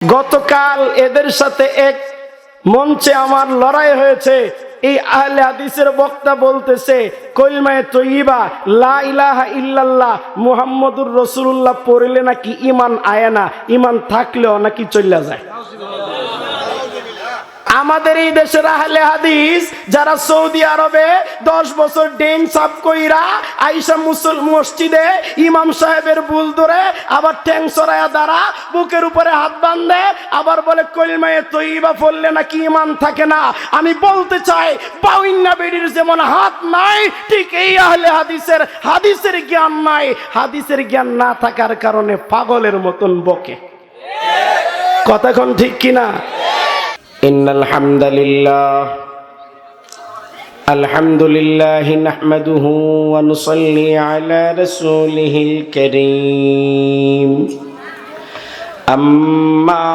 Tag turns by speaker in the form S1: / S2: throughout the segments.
S1: গতকাল এদের সাথে এক মঞ্চে আমার লড়াই হয়েছে। এই আহলে হাদিসের বক্তা বলতেছে কলিমায়ে তয়্যিবা লা ইলাহা ইল্লাল্লাহ মুহাম্মদুর রাসূলুল্লাহ পড়লে নাকি ঈমান আয় না, ঈমান থাকলেও নাকি চলে যায়। আমাদের এই দেশের আহলে হাদিস যারা সৌদি আরবে 10 বছর ডেন সাব কইরা আয়েশা মসজিদে ইমাম সাহেবের বুল ধরে আবার ঠ্যাং সরায়া দাঁড়া বুকের উপরে হাত বাঁধে আবার বলে কলিমায়ে তয়্যিবা পড়লে নাকি ঈমান থাকে না। আমি বলতে চাই বাউন্না বেডির যেমন হাত নাই ঠিক এই আহলে হাদিসের জ্ঞান নাই। হাদিসের জ্ঞান না থাকার কারণে পাগলের মতন বকে। কথা কোন ঠিক কিনা? ইন্নাল হামদালিল্লাহ আলহামদুলিল্লাহি নাহমাদুহু ওয়া নুসাল্লি আলা রাসূলিহিল কারীম আম্মা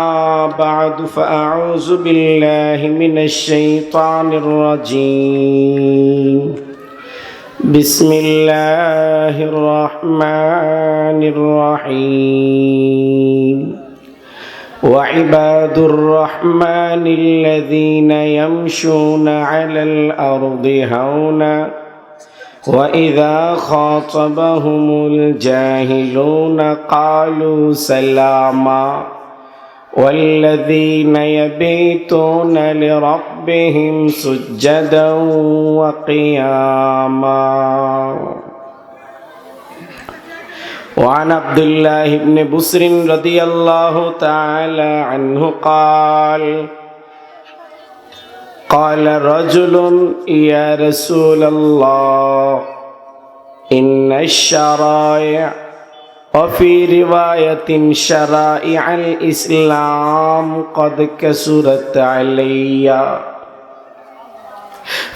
S1: বা'দু ফাআউযু বিল্লাহি মিনাশ শাইতানির রাজীম বিসমিল্লাহির রাহমানির রহিম وعباد الرحمن الذين يمشون على الأرض هونا وإذا خاطبهم الجاهلون قالوا سلاما والذين يبيتون لربهم سجدا وقياما وعن عبد الله بن بسر رضي الله تعالى عنه قال رجل يا رسول الله إن الشرائع وفي رواية شرائع الإسلام قد كسرت علي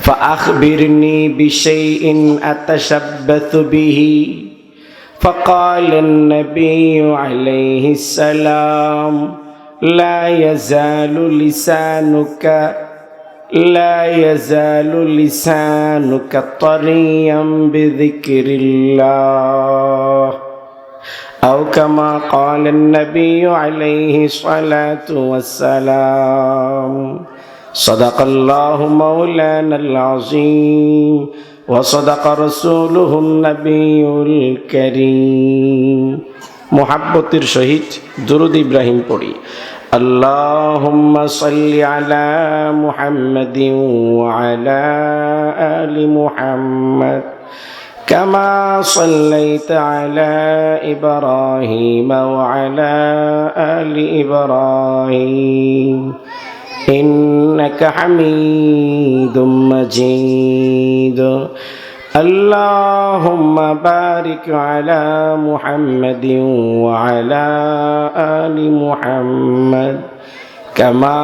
S1: فأخبرني بشيء أتشبث به فقال النبي عليه السلام لا يزال لسانك طريا بذكر الله أو كما قال النبي عليه الصلاة والسلام صدق الله مولانا العظيم وصدق رسوله النبي الكريم محبتر شهيد درود إبراهيم পড়ি اللهم صل على محمد وعلى آل محمد كما صليت على إبراهيم وعلى آل إبراهيم إنك حميد مجيد اللهم بارك على محمد وعلى آل محمد كما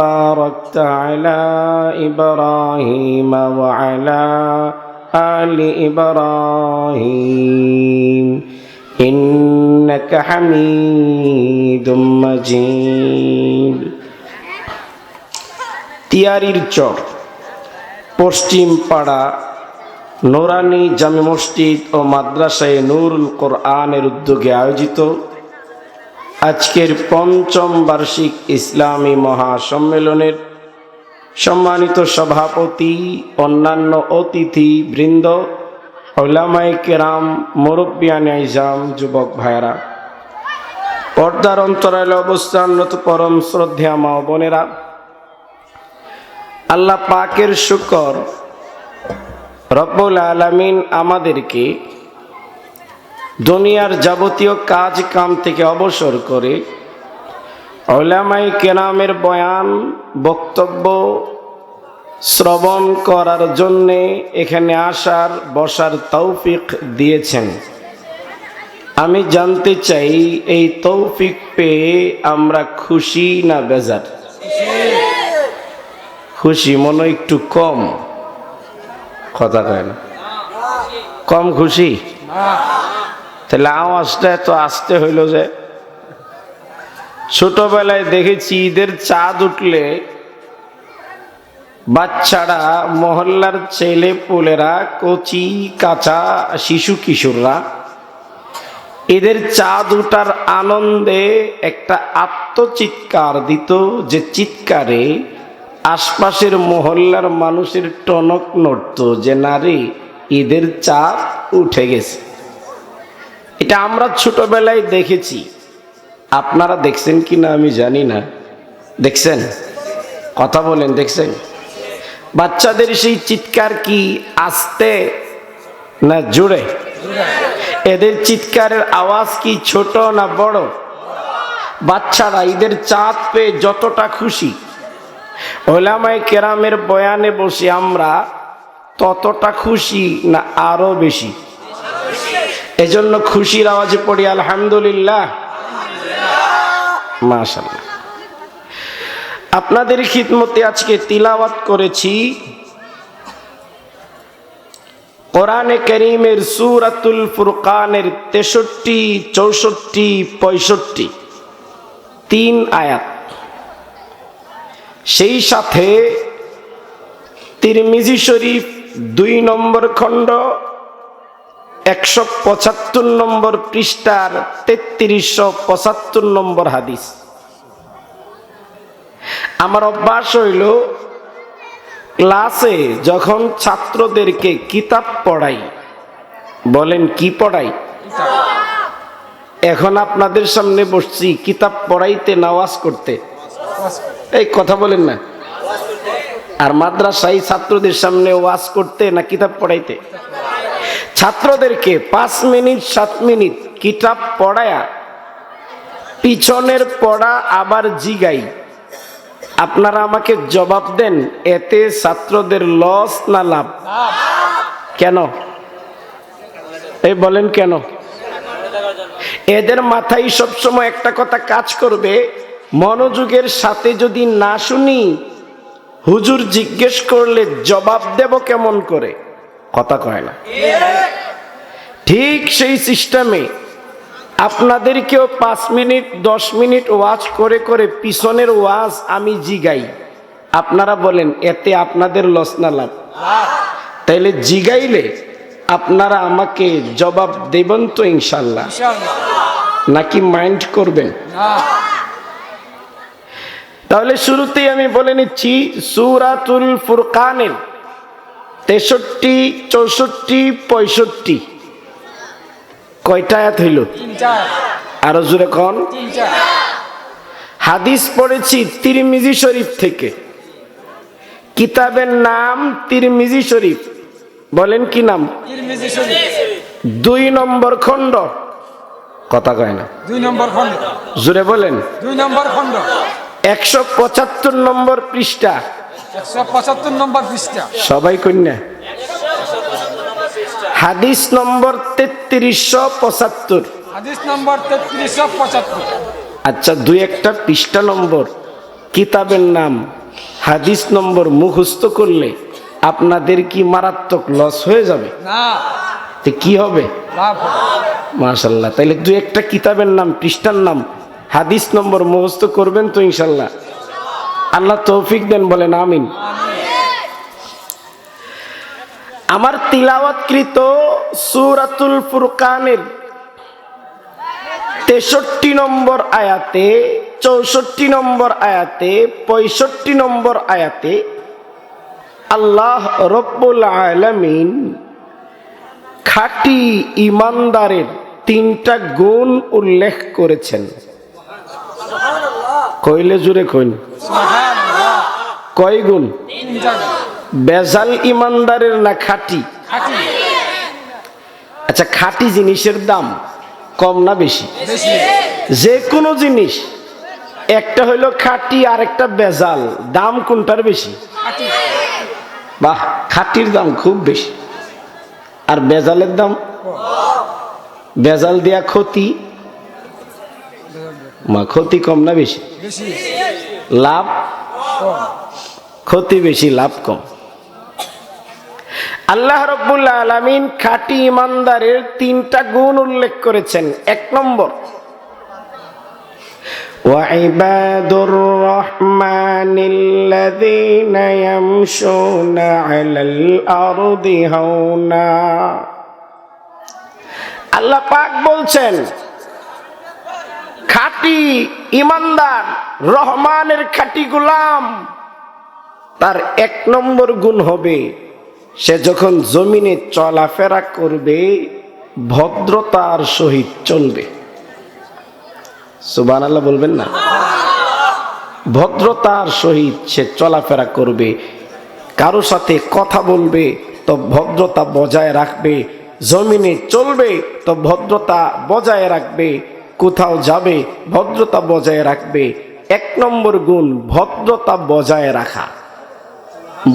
S1: باركت على إبراهيم وعلى آل إبراهيم إنك حميد مجيد তিয়ারির চর পশ্চিম পাড়া নোরানি জামে মসজিদ ও মাদ্রাসায়ে নুরুল কোরআনের উদ্যোগে আয়োজিত আজকের পঞ্চম বার্ষিক ইসলামী মহাসম্মেলনের সম্মানিত সভাপতি, অন্যান্য অতিথি বৃন্দ, উলামায়ে কেরাম, মুরব্বিয়ানে আইজাম, যুবক ভাইরা, পর্দার অন্তরালে অবস্থানরত পরম শ্রদ্ধেয়া মা ও বোনেরা, আল্লাহ পাকের শুকর রব্বুল আলামিন আমাদেরকে দুনিয়ার যাবতীয় কাজ কাম থেকে অবসর করে উলামায়ে কেরামের বয়ান বক্তব্য শ্রবণ করার জন্যে এখানে আসার বসার তৌফিক দিয়েছেন। আমি জানতে চাই এই তৌফিক পেয়ে আমরা খুশি না বেজার? খুশি মনে একটু কম, কথা কয় না, কম খুশি? তাহলে আওয়াজটা এত আসতে হইল যে? ছোটবেলায় দেখেছি ঈদের চাঁদ উঠলে বাচ্চারা, মহল্লার ছেলে পুলেরা, কচি কাঁচা শিশু কিশোররা ঈদের চাঁদ উঠার আনন্দে একটা আত্মচিৎকার দিত, যে চিৎকারে আশপাশের মহল্লার মানুষের টনক নড়ত, যে নারী ঈদের চাঁদ উঠে গেছে। এটা আমরা ছোটবেলায় দেখেছি, আপনারা দেখছেন কিনা আমি জানি না। দেখছেন? কথা বলেন, দেখছেন? বাচ্চাদের সেই চিৎকার কি আস্তে না জোরে? এদের চিৎকারের আওয়াজ কি ছোট না বড়? বাচ্চারা ঈদের চাঁদ পেয়ে যতটা খুশি, ওলামায়ে কেরামের বয়ানে বসে আমরা ততটা খুশি না আরো বেশি? এজন্য খুশির আওয়াজে পড়ি আলহামদুলিল্লাহ, মাশাআল্লাহ। আপনাদের খিদমতে আজকে তিলাওয়াত করেছি কোরআনে কারীমের সূরাতুল ফুরকানের 63, 64, 65 তিন আয়াত। সেই সাথে তিরমিজি শরীফ 2 নম্বর খণ্ড 175 নম্বর পৃষ্ঠার 3375 নম্বর হাদিস। আমার অভ্যাস হইল ক্লাসে যখন ছাত্রদেরকে কিতাব পড়াই, বলেন কি পড়াই? এখন আপনাদের সামনে বসছি কিতাব পড়াইতে না ওয়াজ করতে? এই কথা বলেন না। আর মাদ্রাসায় ছাত্রদের সামনে ওয়াজ করতে না কিতাব পড়াইতে? ছাত্রদেরকে 5 মিনিট 7 মিনিট কিতাব পড়ায়া পিছনের পড়া আবার জিগাই, আপনারা আমাকে জবাব দেন, এতে ছাত্রদের লস না লাভ? কেন? এই বলেন কেন? এদের মাথায় সবসময় একটা কথা কাজ করবে, মনোযোগের সাথে যদি না শুনি, হুজুর জিজ্ঞেস করলে জবাব দেব কেমন করে? কথা কয় না। ঠিক সেই সিস্টেমে আপনাদেরকেও 5 মিনিট 10 মিনিট ওয়াজ করে করে পিছনের ওয়াজ আমি জিগাই, আপনারা বলেন এতে আপনাদের লস না লাভ? তাইলে জিগাইলে আপনারা আমাকে জবাব দেবেন তো ইনশাল্লাহ, নাকি মাইন্ড করবেন? তাহলে শুরুতেই আমি বলে নিচ্ছি সূরাতুল ফুরকানের 63, 64, 65 কয়টা আয়াত হইল? আরো জোরে কোন? হাদিস পড়েছি তিরমিজি শরীফ থেকে। কিতাবের নাম তিরমিজি শরীফ। বলেন কি নাম? তিরমিজি শরীফ। 2 নম্বর খণ্ড। কথা কয় না। 2 নম্বর খণ্ড। জোরে বলেন। 2 নম্বর খণ্ড। 175 নম্বর পৃষ্ঠা। 175 নম্বর পৃষ্ঠা। সবাই কন্যা। হাদিস নম্বর 3375। হাদিস নম্বর 3375। আচ্ছা, 2-1টা পৃষ্ঠা নম্বর, কিতাবের নাম, হাদিস নম্বর মুখস্থ করলে আপনাদের কি মারাত্মক লস হয়ে যাবে? না। তো কি হবে? লাভ হবে। মাশাআল্লাহ। তাহলে 2-1টা কিতাবের নাম, পৃষ্ঠার নাম, হাদিস নম্বর মুখস্থ করবেন তো ইনশাআল্লাহ? আল্লাহ তৌফিক দেন, বলেন আমিন। আমার তিলাওয়াতকৃত সূরাতুল ফুরকানের 63 নম্বর আয়াতে, 64 নম্বর আয়াতে, 65 নম্বর আয়াতে আল্লাহ রব্বুল আলামিন খাঁটি ঈমানদারের 3টা গুণ উল্লেখ করেছেন। কইলে জুড়ে কইন সুবহানাল্লাহ। কয় গুণ? 3টা। বেজাল ঈমানদারের না খাঁটি? আচ্ছা, খাঁটি জিনিসের দাম কম না বেশি? যে কোনো জিনিস, একটা হইলো খাঁটি আর একটা বেজাল, দাম কোনটার বেশি? বাহ, খাঁটির দাম খুব বেশি। আর বেজালের দাম? বেজাল দিয়া ক্ষতি, ক্ষতি কম না বেশি? লাভ? ক্ষতি বেশি, লাভ কম। আল্লাহ রাব্বুল আলামিন খাঁটি ঈমানদারের 3টা গুণ উল্লেখ করেছেন। 1 নম্বর, ওয়াইবাদুর রহমানিল্লাযীনা ইয়ামশুনা আলাল আরদি হাওনা। আল্লাহ পাক বলছেন খাঁটি ইমানদার রহমানের খাঁটি গোলাম তার 1 নম্বর গুণ হবে সে যখন জমিনে চলাফেরা করবে ভদ্রতার সহিত চলবে। সুবহানাল্লাহ বলবেন না? ভদ্রতার সহিত সে চলাফেরা করবে, কারো সাথে কথা বলবে তো ভদ্রতা বজায় রাখবে, জমিনে চলবে তো ভদ্রতা বজায় রাখবে, কোথাও যাবে ভদ্রতা বজায় রাখবে। 1 নম্বর গুণ ভদ্রতা বজায় রাখা।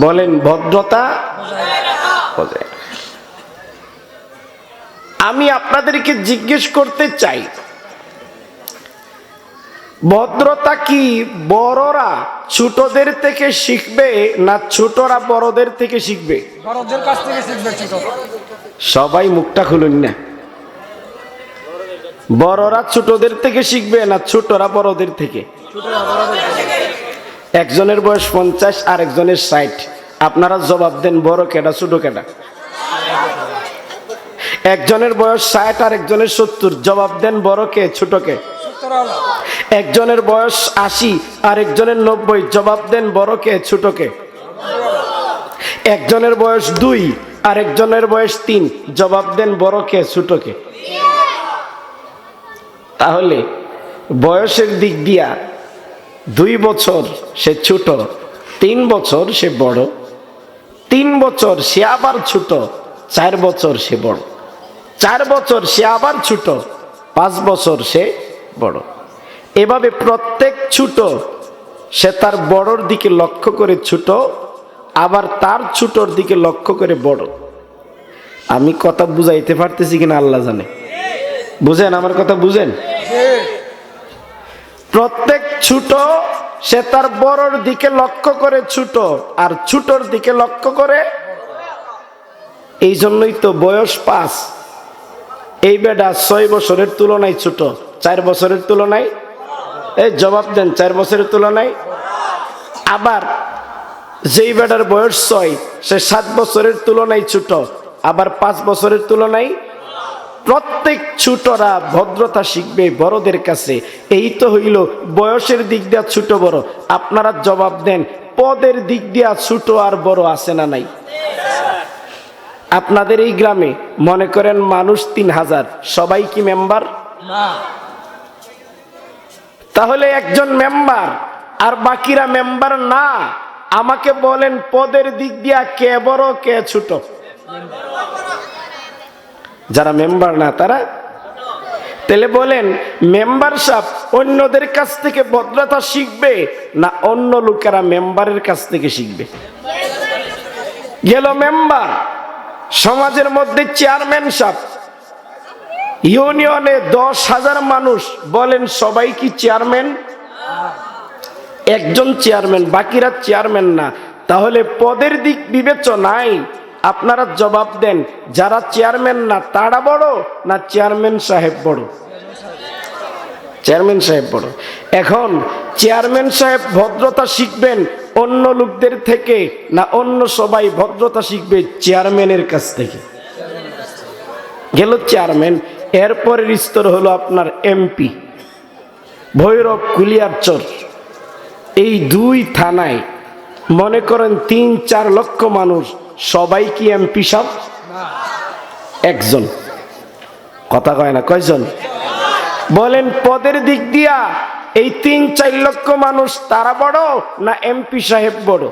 S1: বলেন ভদ্রতা বজায় রাখা। আমি আপনাদেরকে জিজ্ঞেস করতে চাই, ভদ্রতা কি বড়রা ছোটদের থেকে শিখবে না ছোটরা বড়দের থেকে শিখবে?
S2: বড়দের কাছ থেকে শিখবে ছোট।
S1: সবাই মুখটা খুলুন না। বড়রা ছোটদের থেকে শিখবে না ছোটরা বড়দের থেকে? একজনের বয়স 50 আর একজনের 60, আপনারা জবাব দেন বড় কেডা ছোট কেডা? একজনের বয়স 60 আর একজনের 70, জবাব দেন বড় কে ছোট কে? একজনের বয়স 80 আর একজনের 90, জবাব দেন বড় কে ছোট কে? একজনের বয়স 2 আর একজনের বয়স 3, জবাব দেন বড় কে ছোট কে? তাহলে বয়সের দিক দিয়া 2 বছর সে ছোট, 3 বছর সে বড়, 3 বছর সে আবার ছোট, 4 বছর সে বড়, 4 বছর সে আবার ছোট, 5 বছর সে বড়। এভাবে প্রত্যেক ছোট সে তার বড়র দিকে লক্ষ্য করে ছোট, আবার তার ছোটর দিকে লক্ষ্য করে বড়। আমি কথা বুঝাইতে পারতেছি কিনা আল্লাহ জানে। বুঝেন আমার কথা? বুঝেন? প্রত্যেক ছোট সে তার বড়র দিকে লক্ষ্য করে ছোট, আর ছোটর দিকে লক্ষ্য করে। এই জন্যই তো বয়স 5, এই বেটা 6 বছরের তুলনায় ছোট, 4 বছরের তুলনায়। এই জবাব দেন 4 বছরের তুলনায়। আবার যেই বেটার বয়স 6 সে 7 বছরের তুলনায় ছোট, আবার 5 বছরের তুলনায়। প্রত্যেক ছোটরা ভদ্রতা শিখবে বড়দের কাছে। এই তো হইল বয়সের দিক দিয়া ছোট বড়। আপনারা জবাব দেন পদের দিক দিয়া ছোট আর বড় আছে না নাই? আপনাদের এই গ্রামে মনে করেন মানুষ 3000, সবাই কি মেম্বার?
S2: না।
S1: তাহলে একজন মেম্বার আর বাকিরা মেম্বার না। আমাকে বলেন পদের দিক দিয়া কে বড় কে ছোট? যারা মেম্বার না তারা। তাহলে বলেন মেম্বারশিপ অন্যদের কাছ থেকে ভদ্রতা শিখবে না অন্য লোকেরা মেম্বারের কাছ থেকে শিখবে? গেল মেম্বার, সমাজের মধ্যে চেয়ারম্যান সাহেব, ইউনিয়নে 10,000 মানুষ, বলেন সবাই কি চেয়ারম্যান? একজন চেয়ারম্যান, বাকিরা চেয়ারম্যান না। তাহলে পদের দিক বিবেচনায় আপনারা জবাব দেন যারা চেয়ারম্যান না তারা বড় না চেয়ারম্যান সাহেব বড়? চেয়ারম্যান সাহেব বড়। এখন চেয়ারম্যান সাহেব ভদ্রতা শিখবেন অন্য লোকদের থেকে না অন্য সবাই ভদ্রতা শিখবে চেয়ারম্যানের কাছ থেকে? গেল চেয়ারম্যান। এরপরের স্তর হলো আপনার এমপি। ভৈরব, কুলিয়ারচর, এই 2 থানায় মনে করেন 3-4 লক্ষ মানুষ, সবাই কি এমপি সাহেব? একজন। কথা কয় না, কয়জন? বলেন পদের দিক দিয়া এই 3-4 লক্ষ মানুষ তারা বড় না এমপি সাহেব বড়?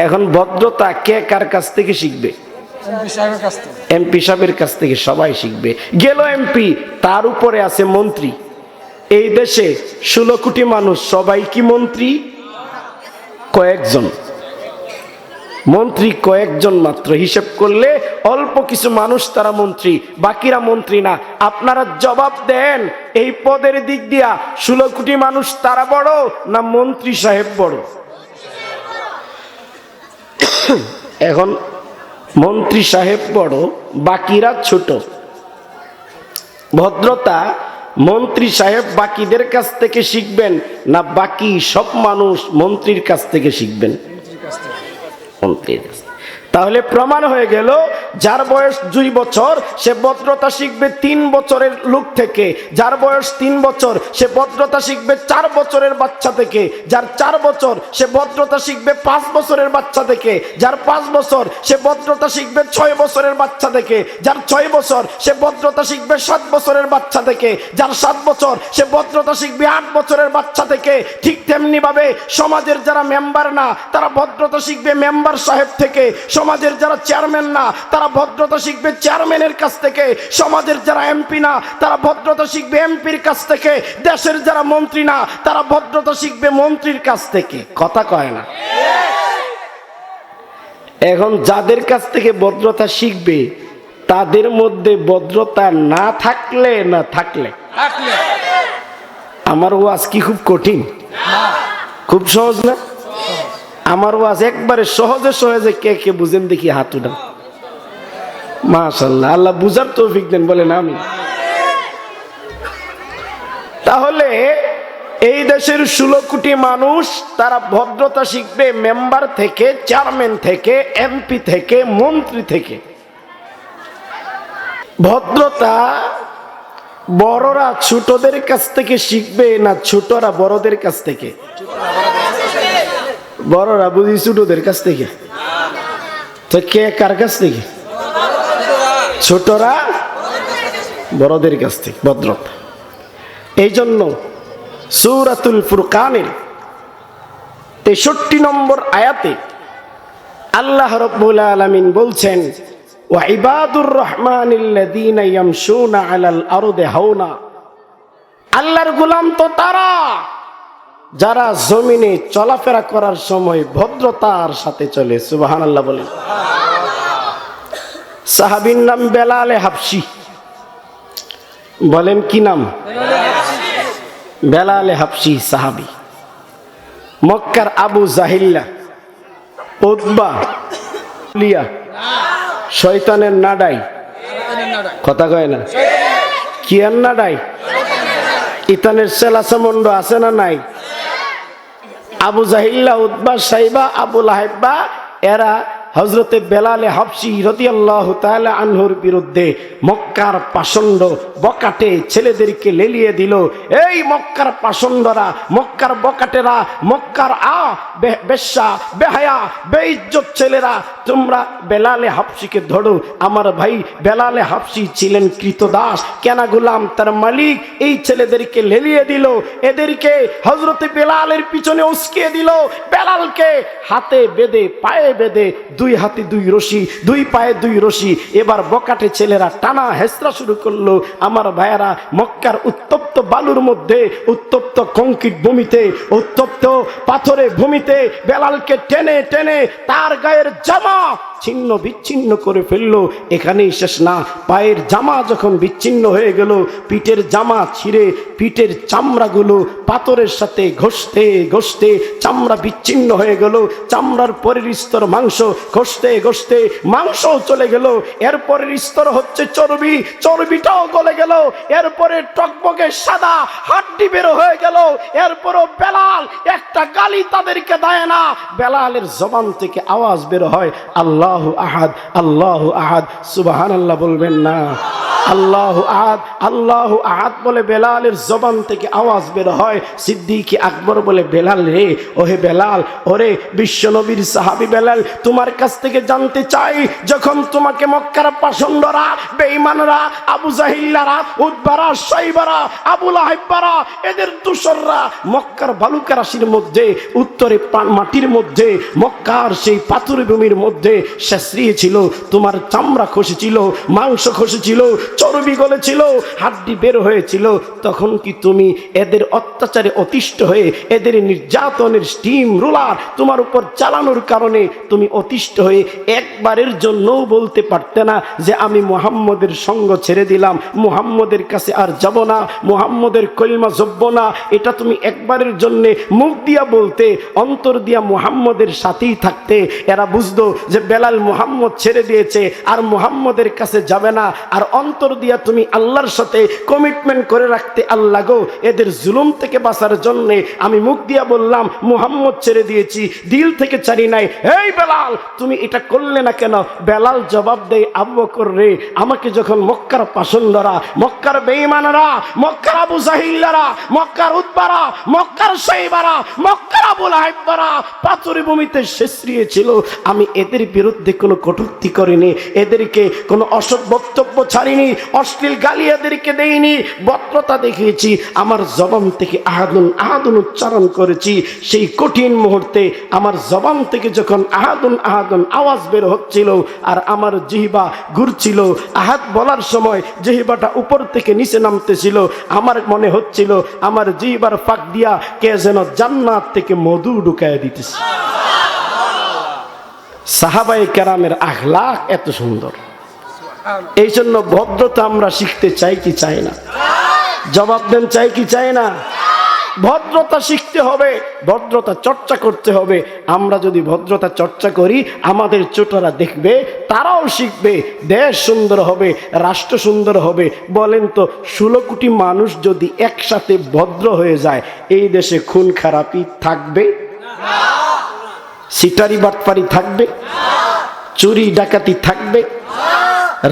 S1: এখন ভদ্রতা কে কার কাছ থেকে শিখবে? এমপি সাহেবের কাছ থেকে সবাই শিখবে। গেল এমপি, তার উপরে আছে মন্ত্রী। এই দেশে 16 কোটি মানুষ, সবাই কি মন্ত্রী? কয়েকজন মন্ত্রী, কয়েকজন মাত্র। হিসেব করলে অল্প কিছু মানুষ তারা মন্ত্রী, বাকিরা মন্ত্রী না। আপনারা জবাব দেন এই পদের দিক দিয়া 16 কোটি মানুষ তারা বড় না মন্ত্রী সাহেব বড়? এখন মন্ত্রী সাহেব বড়, বাকিরা ছোট। ভদ্রতা মন্ত্রী সাহেব বাকিদের কাছ থেকে শিখবেন না বাকি সব মানুষ মন্ত্রীর কাছ থেকে শিখবেন? মন্ত্রীর। তাহলে প্রমাণ হয়ে গেল যার বয়স 2 বছর সে ভদ্রতা শিখবে 3 বছরের লোক থেকে, যার বয়স 3 বছর সে ভদ্রতা শিখবে 4 বছরের বাচ্চা থেকে, যার 4 বছর সে ভদ্রতা শিখবে 5 বছরের বাচ্চা থেকে, যার 5 বছর সে ভদ্রতা শিখবে 6 বছরের বাচ্চা থেকে, যার 6 বছর সে ভদ্রতা শিখবে 7 বছরের বাচ্চা থেকে, যার 7 বছর সে ভদ্রতা শিখবে 8 বছরের বাচ্চা থেকে। ঠিক তেমনি ভাবে সমাজের যারা মেম্বার না তারা ভদ্রতা শিখবে মেম্বার সাহেব থেকে, সমাজের যারা চেয়ারম্যান না তারা ভদ্রতা শিখবে চেয়ারম্যানের কাছ থেকে, সমাজের যারা এমপি না তারা ভদ্রতা শিখবে এমপির কাছ থেকে, দেশের যারা মন্ত্রী না তারা ভদ্রতা শিখবে মন্ত্রীর কাছ থেকে। কথা কয় না? এখন যাদের কাছ থেকে ভদ্রতা শিখবে তাদের মধ্যে ভদ্রতা না থাকলে আমার ওয়াজ কি খুব কঠিন? খুব সহজ না? আমার ওয়াজ একবারে সহজে সহজে কে কে বুঝেন দেখি হাত উঠান। মাশাআল্লাহ, আল্লাহ বুঝার তৌফিক দেন, বলেন আমিন। তাহলে এই দেশের 16 কোটি মানুষ তারা ভদ্রতা শিখবে মেম্বার থেকে, চেয়ারম্যান থেকে, এমপি থেকে, মন্ত্রী থেকে। ভদ্রতা বড়রা ছোটদের কাছ থেকে শিখবে না ছোটরা বড়দের কাছ থেকে? বড়রা বুঝি ছোটদের কাছ থেকে, তো কে কার কাছ থেকে? ছোটরা বড়দের কাছ থেকে ভদ্রতা। এই জন্য সূরাতুল ফুরকানের 63 নম্বর আয়াতে আল্লাহ রাব্বুল আলামিন বলছেন, ওয়া ইবাদুর রহমানিল্লাযীনা ইয়ামশুনা আলাল আরদি হাওনা। আল্লাহর গোলাম তো তারা যারা জমিনে চলাফেরা করার সময় ভদ্রতার সাথে চলে। সুবহানাল্লাহ বলেন। সাহাবীর নাম বেলাল হাবশী। বলেন কি নাম? বেলাল হাবশী সাহাবী। মক্কার আবু জাহিল্লা, উতবা, লিয়া, শয়তানের নাডাই। কথা কয় না? কি আর নাডাই? ইতানের সেলাসামন্ড আছে না নাই? আবু জাহিল্লা, উতবা, সাইবা, আবু লাহাইবা এরা হযরতে বেলাল হাবশী রাদিয়াল্লাহু তাআলা আনহুর বিরুদ্ধে মক্কার পাষণ্ড বকাটে ছেলেদেরকে লেলিয়ে দিল। এই মক্কার পাষণ্ডরা, মক্কার বকাটেরা, মক্কার বেশ্যা, বেহায়া, বেইজ্জত ছেলেরা, তোমরা বেলাল হাবশীকে ধরো। আমার ভাই বেলাল হাবশী ছিলেন কৃতদাস, কেনা গোলাম, তার মালিক এই ছেলেদেরকে লেলিয়ে দিল। এদেরকে হযরতে বেলালের পিছনে উস্কিয়ে দিল। বেলালকে হাতে বেঁধে, পায়ে বেঁধে, 2 হাতে 2 রশি, 2 পায়ে 2 রশি। এবার বকাটে ছেলেরা টানা হেসরা শুরু করলো। আমার ভাইয়েরা, মক্কার উত্তপ্ত বালুর মধ্যে, উত্তপ্ত কংক্রিট ভূমিতে, উত্তপ্ত পাথরে ভূমিতে বেলালকে টেনে টেনে তার গায়ের জামা ছিন্ন বিচ্ছিন্ন করে ফেললো। এখানেই শেষ না, পায়ের জামা যখন বিচ্ছিন্ন হয়ে গেল, পিঠের জামা ছিঁড়ে পিঠের চামড়াগুলো পাথরের সাথে ঘষতে ঘষতে চামড়া বিচ্ছিন্ন হয়ে গেল। চামড়ার পরের স্তর মাংস, ঘষতে ঘষতে মাংসও চলে গেল। এরপরের স্তর হচ্ছে চর্বি, চর্বিটাও গলে গেল। এরপরে টকবকে সাদা হাড্ডি বের হয়ে গেল। এরপরও বেলাল একটা গালি তাদেরকে দেয় না। বেলালের জবান থেকে আওয়াজ বের হয়, আল্লাহু আহাদ, আল্লাহু আহাদ। সুবহানাল্লাহ বলবেন না? আল্লাহু আহাদ, আল্লাহু আহাদ বলে বেলালের জবান থেকে আওয়াজ বের হয়। সিদ্দিক আকবর বলে, বেলাল রে, ওহে বেলাল, ওরে বিশ্বনবীর সাহাবী বেলাল, তোমার কাছ থেকে জানতে চাই, যখন তোমাকে মক্কার পাষণ্ডরা, বেঈমানরা, আবু জাহিল্লারা, উতবারা, সাইবারা, আবু লাহাইবারা, এদের দূষররা মক্কার বালুকা রাশির মধ্যে, উত্তরে মাটির মধ্যে, মক্কার সেই পাথুরে ভূমির মধ্যে শেষরিয়েছিল, তোমার চামড়া খসেছিল, মাংস খসেছিল, চর্বি গলেছিল, হাড্ডি বের হয়েছিল, তখন কি তুমি এদের অত্যাচারে অতিষ্ঠ হয়ে, এদের নির্যাতনের স্টিম রোলার তোমার উপর চালানোর কারণে তুমি অতিষ্ঠ হয়ে একবারের জন্যও বলতে পারতে না যে আমি মুহাম্মদের সঙ্গ ছেড়ে দিলাম, মুহাম্মদের কাছে আর যাব না, মুহাম্মদের কলিমা জপব না? এটা তুমি একবারের জন্যে মুখ দিয়া বলতে, অন্তর দিয়া মুহাম্মদের সাথেই থাকতে, এরা বুঝতো যে বেলাল মুহাম্মদ ছেড়ে দিয়েছে আর মুহাম্মদের কাছে যাবে না। আর অন্তর দিয়া তুমি আল্লাহর সাথে কমিটমেন্ট করে রাখতে, আল্লাহ গো এদের জুলুম থেকে বাঁচার জন্য আমি মুখ দিয়া বললাম মুহাম্মদ ছেড়ে দিয়েছি, দিল থেকে ছাড়ি নাই। এই বেলাল তুমি এটা করলে না কেন? বেলাল জবাব দেয়, আবু বকর রে, আমাকে যখন মক্কার পাষণ্ডরা, মক্কার বেঈমানরা, মক্কার আবু জাহিলরা, মক্কার উতবারা, মক্কার শাইবারা, মক্কার আবু লাহাবরা পাথরের ভূমিতে শেষরিয়েছিল, আমি এদের বিরুদ্ধে কোনো কটূক্তি করিনি, এদেরকে কোনো অসৎ বক্তব্য ছাড়িনি, অশ্লীল গালি এদেরকে দেইনি, বক্রতা দেখিয়েছি, আমার জবান থেকে আহাদুন আহাদুন উচ্চারণ করেছি। সেই কঠিন মুহূর্তে আমার জবান থেকে যখন আহাদুন আহাদুন আওয়াজ বের হচ্ছিল আর আমার জিহ্বা ঘুরছিল, আহাদ বলার সময় জিহ্বাটা উপর থেকে নিচে নামতেছিল, আমার মনে হচ্ছিল আমার জিহ্বার ফাঁক দিয়া কে যেন জান্নাত থেকে মধু ঢুকায় দিতেছে। সাহাবায়ে কেরামের আখলাক এত সুন্দর। এই জন্য ভদ্রতা আমরা শিখতে চাই কি চাই না? জবাব দেন, চাই কি চাই না? ভদ্রতা শিখতে হবে, ভদ্রতা চর্চা করতে হবে। আমরা যদি ভদ্রতা চর্চা করি, আমাদের ছোটরা দেখবে, তারাও শিখবে, দেশ সুন্দর হবে, রাষ্ট্র সুন্দর হবে। বলেন তো, 16 কোটি মানুষ যদি একসাথে ভদ্র হয়ে যায়, এই দেশে খুন খারাপি থাকবে? সিটারি বাটপারি থাকবে? চুরি ডাকাতি থাকবে?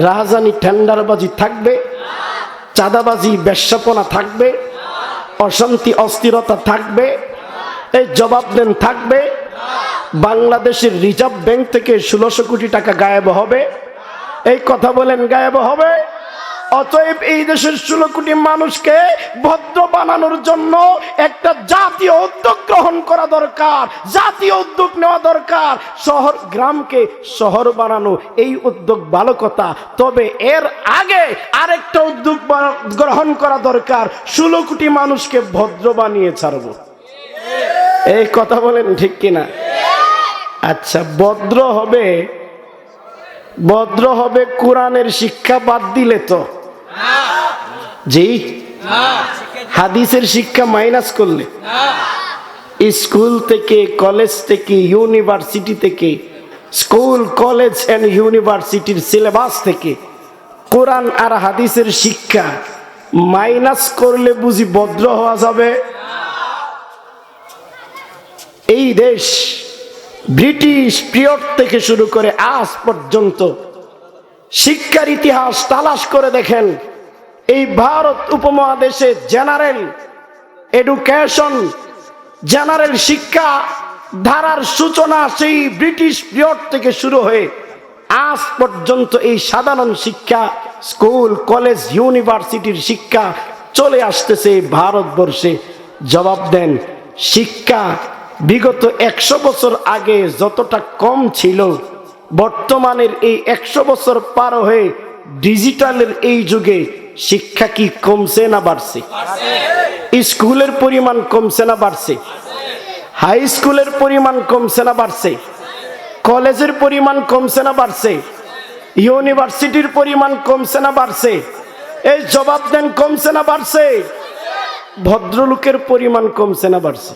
S1: রাহাজানি টেন্ডারবাজি থাকবে? চাঁদাবাজি বেশ্যাপনা থাকবে? অশান্তি অস্থিরতা থাকবে? এই জবাব দেন, থাকবে? বাংলাদেশের রিজার্ভ ব্যাংক থেকে 1600 কোটি টাকা গায়েব হবে? এই কথা বলেন, গায়েব হবে? অতএব এই দেশের 16 কোটি মানুষকে ভদ্র বানানোর জন্য একটা জাতীয় উদ্যোগ গ্রহণ করা দরকার, জাতীয় উদ্যোগ নেওয়া দরকার। শহর গ্রামকে শহর বানানো, এই উদ্যোগ ভালো কথা, তবে এর আগে আরেকটা উদ্যোগ গ্রহণ করা দরকার, 16 কোটি মানুষকে ভদ্র বানিয়ে ছাড়বো। এই কথা বলেন, ঠিক কিনা? আচ্ছা, ভদ্র হবে কোরআনের শিক্ষা বাদ দিলে তো? জি, হাদিসের শিক্ষা মাইনাস করলে, স্কুল থেকে, কলেজ থেকে, ইউনিভার্সিটি থেকে, স্কুল কলেজ এন্ড ইউনিভার্সিটির সিলেবাস থেকে কোরআন আর হাদিসের শিক্ষা মাইনাস করলে বুঝি ভদ্র হওয়া যাবে? এই দেশ ব্রিটিশ পিরিয়ড থেকে শুরু করে আজ পর্যন্ত শিক্ষার ইতিহাস তালাশ করে দেখেন, এই ভারত উপমহাদেশে জেনারেল এডুকেশন, জেনারেল শিক্ষা ধারার সূচনা সেই ব্রিটিশ পিরিয়ড থেকে শুরু হয়ে আজ পর্যন্ত এই সাধারণ শিক্ষা, স্কুল কলেজ ইউনিভার্সিটির শিক্ষা চলে আসতেছে ভারতবর্ষে। জবাব দেন, শিক্ষা বিগত 100 বছর আগে যতটা কম ছিল, বর্তমানের এই 100 বছর পার হয়ে ডিজিটালের এই যুগে শিক্ষা কি কমছে না বাড়ছে? স্কুলের পরিমাণ কমছে না বাড়ছে? হাই স্কুলের পরিমাণ কমছে না বাড়ছে? কলেজের পরিমাণ কমছে না বাড়ছে? ইউনিভার্সিটির পরিমাণ কমছে না বাড়ছে? এই জবাব দেন, কমছে না বাড়ছে? ভদ্রলোকের পরিমাণ কমছে না বাড়ছে?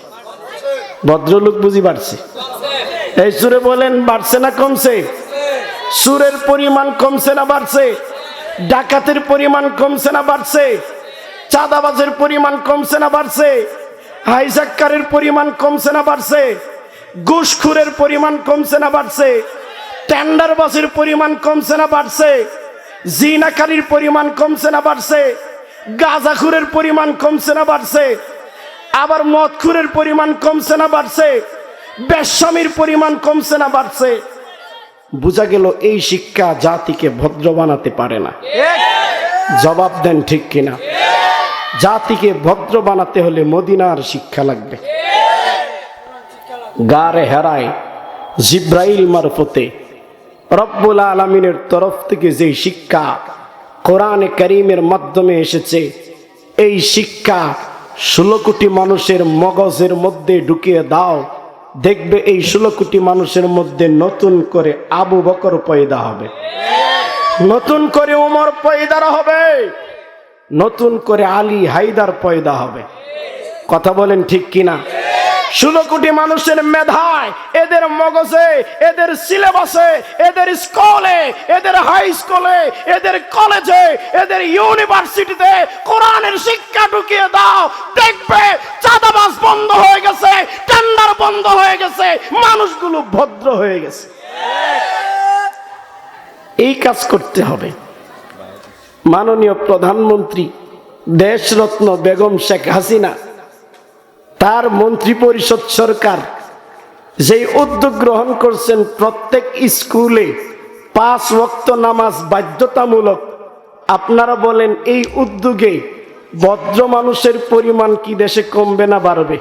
S1: ভদ্রলোক বুঝি বাড়ছে? এই সুরে বলেন, বাড়ছে না কমছে? সুরের পরিমাণ কমছে না বাড়ছে? ডাকাতের পরিমাণ কমছে না বাড়ছে? চাঁদাবাজের পরিমাণ কমছে না বাড়ছে? হাইজাক্কারের পরিমাণ কমছে না বাড়ছে? ঘুষখোরের পরিমাণ কমছে না বাড়ছে? টেন্ডারবাজির পরিমাণ কমছে না বাড়ছে? জিনাকারীর পরিমাণ কমছে না বাড়ছে? গাঁজাখুরের পরিমাণ কমছে না বাড়ছে? আবার মদখুরের পরিমাণ কমছে না বাড়ছে? বেশ্যামির পরিমাণ কমছে না বাড়ছে? বোঝা গেল এই শিক্ষা জাতিকে ভদ্র বানাতে পারে না। জবাব দেন, ঠিক কিনা? জাতিকে ভদ্র বানাতে হলে মদিনার শিক্ষা লাগবে। গারে হেরায় জিব্রাইল মারফতে রব্বুল আলামিনের তরফ থেকে যে শিক্ষা কোরআনে কারীমের মাধ্যমে এসেছে, এই শিক্ষা 16 কোটি মানুষের মগজের মধ্যে ঢুকিয়ে দাও, দেখবে এই 16 কোটি মানুষের মধ্যে নতুন করে আবু বকর পয়দা হবে, নতুন করে ওমর পয়দা হবে, নতুন করে আলী হায়দার পয়দা হবে। কথা বলেন, ঠিক কিনা? 16 কোটি মানুষের মেধায়, এদের মগজে, এদের সিলেবাসে, এদের স্কুলে, এদের হাই স্কুলে, এদের কলেজে, এদের ইউনিভার্সিটিতে কোরআনের শিক্ষা ঢুকিয়ে দাও, দেখবে চাঁদাবাজ বন্ধ হয়ে গেছে, টেন্ডার বন্ধ হয়ে গেছে, মানুষগুলো ভদ্র হয়ে গেছে। এই কাজ করতে হবে। মাননীয় প্রধানমন্ত্রী দেশরত্ন বেগম শেখ হাসিনা, তার মন্ত্রী পরিষদ সরকার যেই উদ্যোগ গ্রহণ করছেন, প্রত্যেক স্কুলে 5 ওয়াক্ত নামাজ বাধ্যতামূলক। আপনারা বলেন এই উদ্যোগে ভদ্র মানুষের পরিমাণ কি দেশে কমবে না বাড়বে?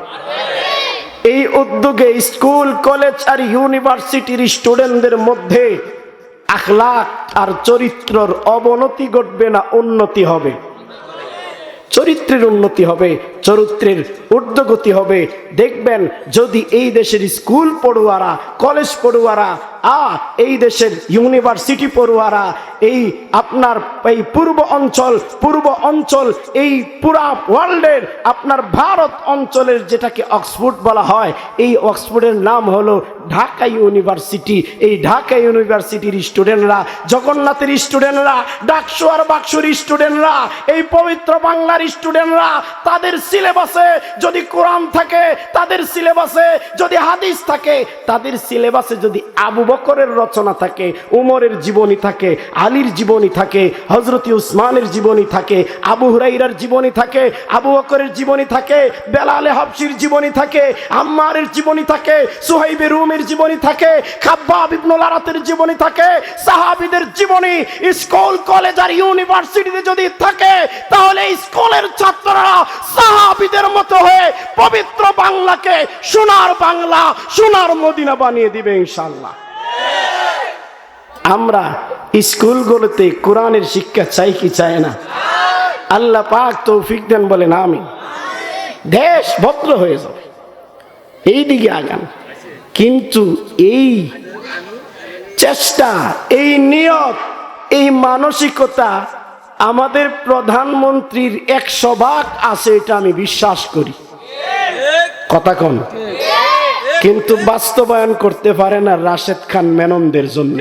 S1: এই উদ্যোগে স্কুল, কলেজ আর ইউনিভার্সিটির স্টুডেন্টদের মধ্যে আখলাক আর চরিত্রের অবনতি ঘটবে না উন্নতি হবে? চরিত্রের উন্নতি হবে, চরিত্রের ঊর্ধ্বগতি হবে। দেখবেন যদি এই দেশের স্কুল পড়ুয়ারা, কলেজ পড়ুয়ারা, এই দেশের ইউনিভার্সিটি পড়ুয়ারা, এই আপনার এই পূর্ব অঞ্চল, এই পুরা ওয়ার্ল্ডের আপনার ভারত অঞ্চলের যেটাকে অক্সফোর্ড বলা হয়, এই অক্সফোর্ডের নাম হলো ঢাকা ইউনিভার্সিটি। এই ঢাকা ইউনিভার্সিটির স্টুডেন্টরা, জগন্নাথের স্টুডেন্টরা, ডাকসু আর বাক্সুর স্টুডেন্টরা, এই পবিত্র বাংলার স্টুডেন্টরা, তাদের সিলেবাসে যদি কোরআন থাকে, তাদের সিলেবাসে যদি হাদিস থাকে, তাদের সিলেবাসে যদি আবু বকরের রচনা থাকে, উমরের জীবনী থাকে, আলীর জীবনী থাকে, হযরত উসমানের জীবনী থাকে, আবু হুরাইরার জীবনী থাকে, আবু বকরের জীবনী থাকে, বেলালে হাবশির জীবনী থাকে, আম্মারের জীবনী থাকে, সুহাইব রুমের জীবনী থাকে, খাব্বাব ইবনুল আরাতের জীবনী থাকে, সাহাবীদের জীবনী স্কুল, কলেজ আর ইউনিভার্সিটিতে যদি থাকে, তাহলে স্কুলের ছাত্ররা সাহাবীদের মতো হয়ে পবিত্র বাংলাকে সোনার বাংলা, সোনার মদিনা বানিয়ে দিবে ইনশাআল্লাহ। আমরা স্কুলগুলোতে কোরআনের শিক্ষা চাই কি চাই না? আল্লাহ পাক তৌফিক দেন, বলেন আমিন। দেশ ভদ্র হয়ে যাবে, এই দিকে আগান। কিন্তু এই চেষ্টা, এই নিয়ত, এই মানসিকতা আমাদের প্রধানমন্ত্রীর 100% আছে, এটা আমি বিশ্বাস করি। কথা কোন? কিন্তু বাস্তবায়ন করতে পারে না রাশেদ খান মেননদের জন্য।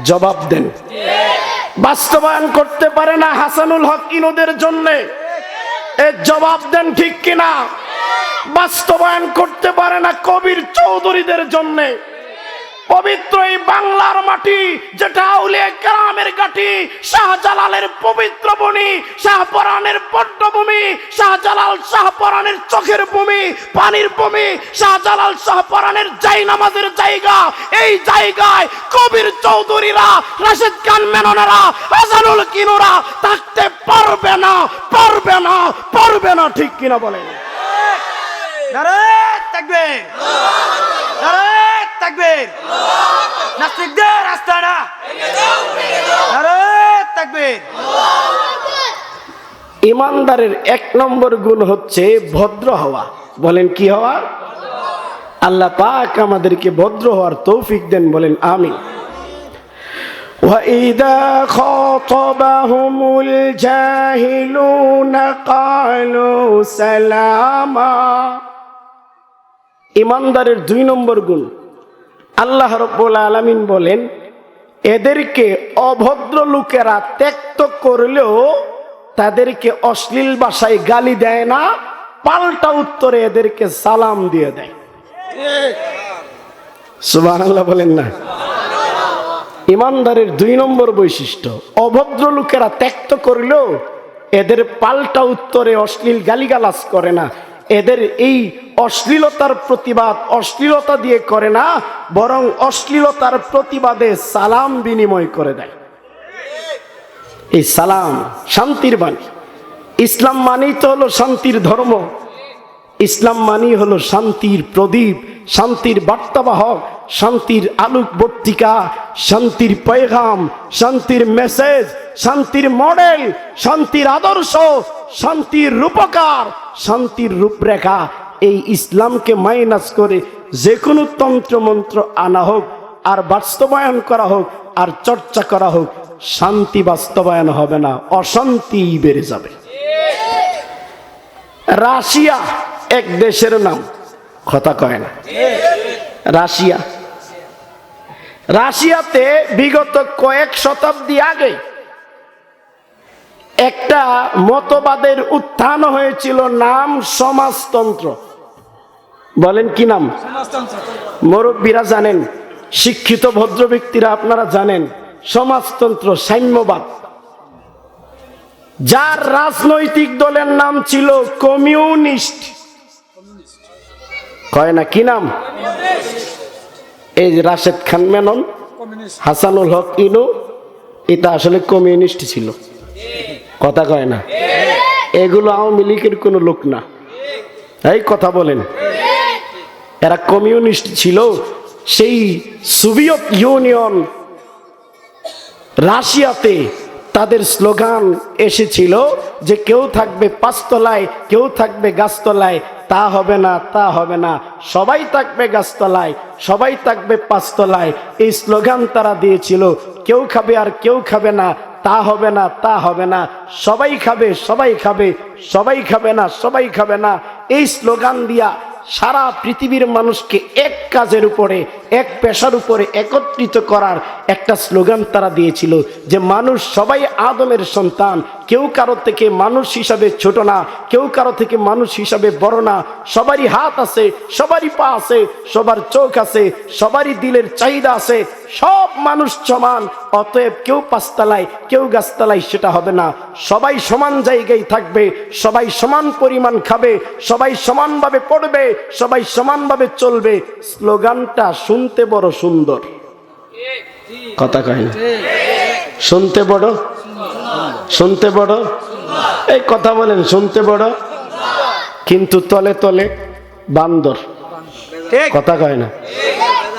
S1: জবাব দেন। বাস্তবায়ন করতে পারে না হাসানুল হক ইনুদের জন্য। এর জবাব দেন, ঠিক কিনা? বাস্তবায়ন করতে পারে না কবির চৌধুরীদের জন্য। পবিত্র এই বাংলার মাটি, যেটা আউলিয়া কেরামের ঘাটি, শাহজালালের পবিত্র ভূমি, শাহপরানের পট্টভূমি, শাহজালাল শাহপরানের চোখের ভূমি, পানির ভূমি, শাহজালাল শাহপরানের জায়নামাজের জায়গা, এই জায়গায় কবির চৌধুরীরা, রাশেদ খান মেননেরা, হাসানুল কিনুরা থাকতে পারবে না, পারবে না, পারবে না, ঠিক কিনা বলেন?
S2: নারে তাকবীর, নারে তাকবীর, নাস্তিকদের আস্তানা, নারে তাকবীর।
S1: ইমানদারের 1 নম্বর গুণ হচ্ছে ভদ্র হওয়া। বলেন কি হওয়া? আল্লাহ পাক আমাদেরকে ভদ্র হওয়ার তৌফিক দেন, বলেন আমিন। وَإِذَا خَاطَبَهُمُ الْجَاهِلُونَ قَالُوا سَلَامًا। ইমানদারের 2 নম্বর গুণ, আল্লাহ রাব্বুল আলামিন বলেন, এদেরকে অভদ্র লোকেরা ত্যক্ত করলেও তাদেরকে অশ্লীল ভাষায় গালি দেয় না, পাল্টা উত্তরে এদেরকে সালাম দিয়ে দেয়। সুবহানাল্লাহ বলেন না? ইমানদারের 2 নম্বর বৈশিষ্ট্য, অভদ্র লোকেরা ত্যক্ত করলেও এদের পাল্টা উত্তরে অশ্লীল গালিগালাজ করে না। এদের এই অশ্লীলতার প্রতিবাদ অশ্লীলতা দিয়ে করে না, বরং অশ্লীলতার প্রতিবাদে সালাম বিনিময় করে দেয়। এই সালাম শান্তির বাণী। ইসলাম মানেই তো হলো শান্তির ধর্ম। ইসলাম মানি হলো শান্তির প্রদীপ, শান্তির বার্তাবাহক, শান্তির আলোকবর্তিকা, শান্তির পয়গাম, শান্তির মেসেজ, শান্তির মডেল, শান্তির আদর্শ, শান্তির রূপকার, শান্তির রূপরেখা। এই ইসলামকে মাইনাস করে যে কোনো তন্ত্র মন্ত্র আনা হোক আর বাস্তবায়ন করা হোক আর চর্চা করা হোক, শান্তি বাস্তবায়ন হবে না, অশান্তি বেড়ে যাবে। রাশিয়া এক দেশের নাম, কথা কয় না। রাশিয়া, রাশিয়াতে বিগত কয়েক শতাব্দী আগে একটা মতবাদের উত্থান হয়েছিল, নাম সমাজতন্ত্র। বলেন কি নাম? মুরব্বীরা জানেন, শিক্ষিত ভদ্র ব্যক্তিরা আপনারা জানেন, সমাজতন্ত্র, সাম্যবাদ। যার রাজনৈতিক দলের নাম ছিল কমিউনিস্ট। কয় না কি নাম? এই যে রাশেদ খান মেনন, হাসানুল হক ইনু, এটা আসলে কমিউনিস্ট ছিল। কথা কয় না? এগুলো আওয়ামী লীগের কোনো লোক না। এই কথা বলেন, এরা কমিউনিস্ট ছিল। সেই সোভিয়েত ইউনিয়ন রাশিয়াতে তাদের স্লোগান এসেছিল যে কেউ থাকবে পাঁচতলায়, কেউ থাকবে গাছতলায়, তা হবে না, তা হবে না, সবাই থাকবে গাছতলায়, সবাই থাকবে পাঁচতলায়। এই স্লোগান তারা দিয়েছিল। কেউ খাবে আর কেউ খাবে না, তা হবে না, তা হবে না, সবাই খাবে, সবাই খাবে, সবাই খাবে না, সবাই খাবে না। এই স্লোগান দিয়া সারা পৃথিবীর মানুষকে এক কাজের উপরে, এক পেশার উপরে একত্রিত করার একটা স্লোগান তারা দিয়েছিল যে মানুষ সবাই আদমের সন্তান, কেউ কারো থেকে মানুষ হিসাবে ছোট না, কেউ কারো থেকে মানুষ হিসাবে বড় না, সবারই হাত আছে, সবারই পা আছে, সবার চোখ আছে, সবারই দিলের চাহিদা আছে, সব মানুষ সমান। অতএব কেউ পাঁচতলায়, কেউ গাছতলায় সেটা হবে না, সবাই সমান জায়গায় থাকবে, সবাই সমান পরিমাণ খাবে, সবাই সমানভাবে পড়বে, সবাই সমানভাবে চলবে। স্লোগানটা শুনতে বড় সুন্দর। কথা কয় না? শুনতে বড়, শুনতে বড়, এই কথা বলেন, শুনতে বড়, কিন্তু তলে তলে বান্দর। কথা কয় না?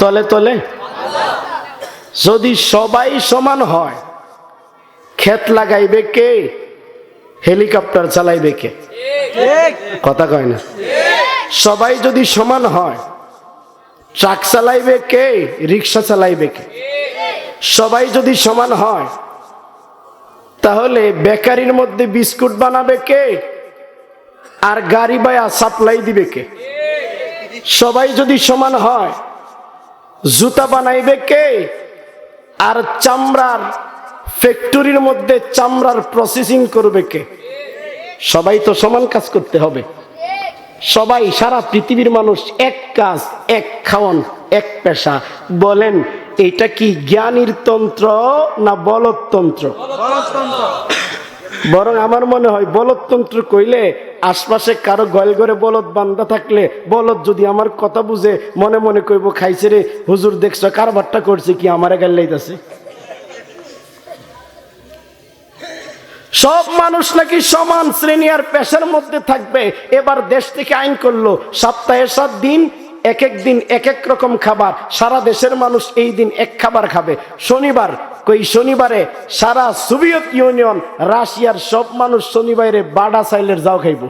S1: তলে তলে। যদি সবাই সমান হয়, ক্ষেত লাগাইবে কে? হেলিকপ্টার চালাইবে কে? কথা কয় না? সবাই যদি সমান হয়, ট্রাক চালাইবে কে? রিক্সা চালাইবে কে? সবাই যদি সমান হয়, তাহলে বেকারির মধ্যে বিস্কুট বানাবে কে? আর গাড়ি বায়া সাপ্লাই দিবে কে? সবাই যদি সমান হয়, জুতা বানাইবে কে? আর চামড়ার ফ্যাক্টরির মধ্যে চামড়ার প্রসেসিং করবে কে? সবাই তো সমান কাজ করতে হবে। সবাই, সারা পৃথিবীর মানুষ এক কাজ, এক খাওয়ান, এক পেশা। বলেন এটা কি জ্ঞানীর তন্ত্র না বলদতন্ত্র? বরং আমার মনে হয় বলদতন্ত্র কইলে আশপাশে কারো গল ঘরে বলদ বান্ধা থাকলে বলদ যদি আমার কথা বুঝে মনে মনে কইব, খাইছে রে হুজুর, দেখছো কারবারটা করছে কি, আমারে গাল লাইতাছে। সব মানুষ নাকি সমান শ্রেণী আর পেশার মধ্যে থাকবে। এবার দেশ থেকে আইন করলো সপ্তাহে 7 দিন, এক এক দিন এক এক রকম খাবার। সারা দেশের মানুষ এই দিন এক খাবার খাবে। শনিবার, কই শনিবারে সারা সোভিয়েত ইউনিয়ন রাশিয়ার সব মানুষ শনিবারে বাডা চাইলের যাও খাইব।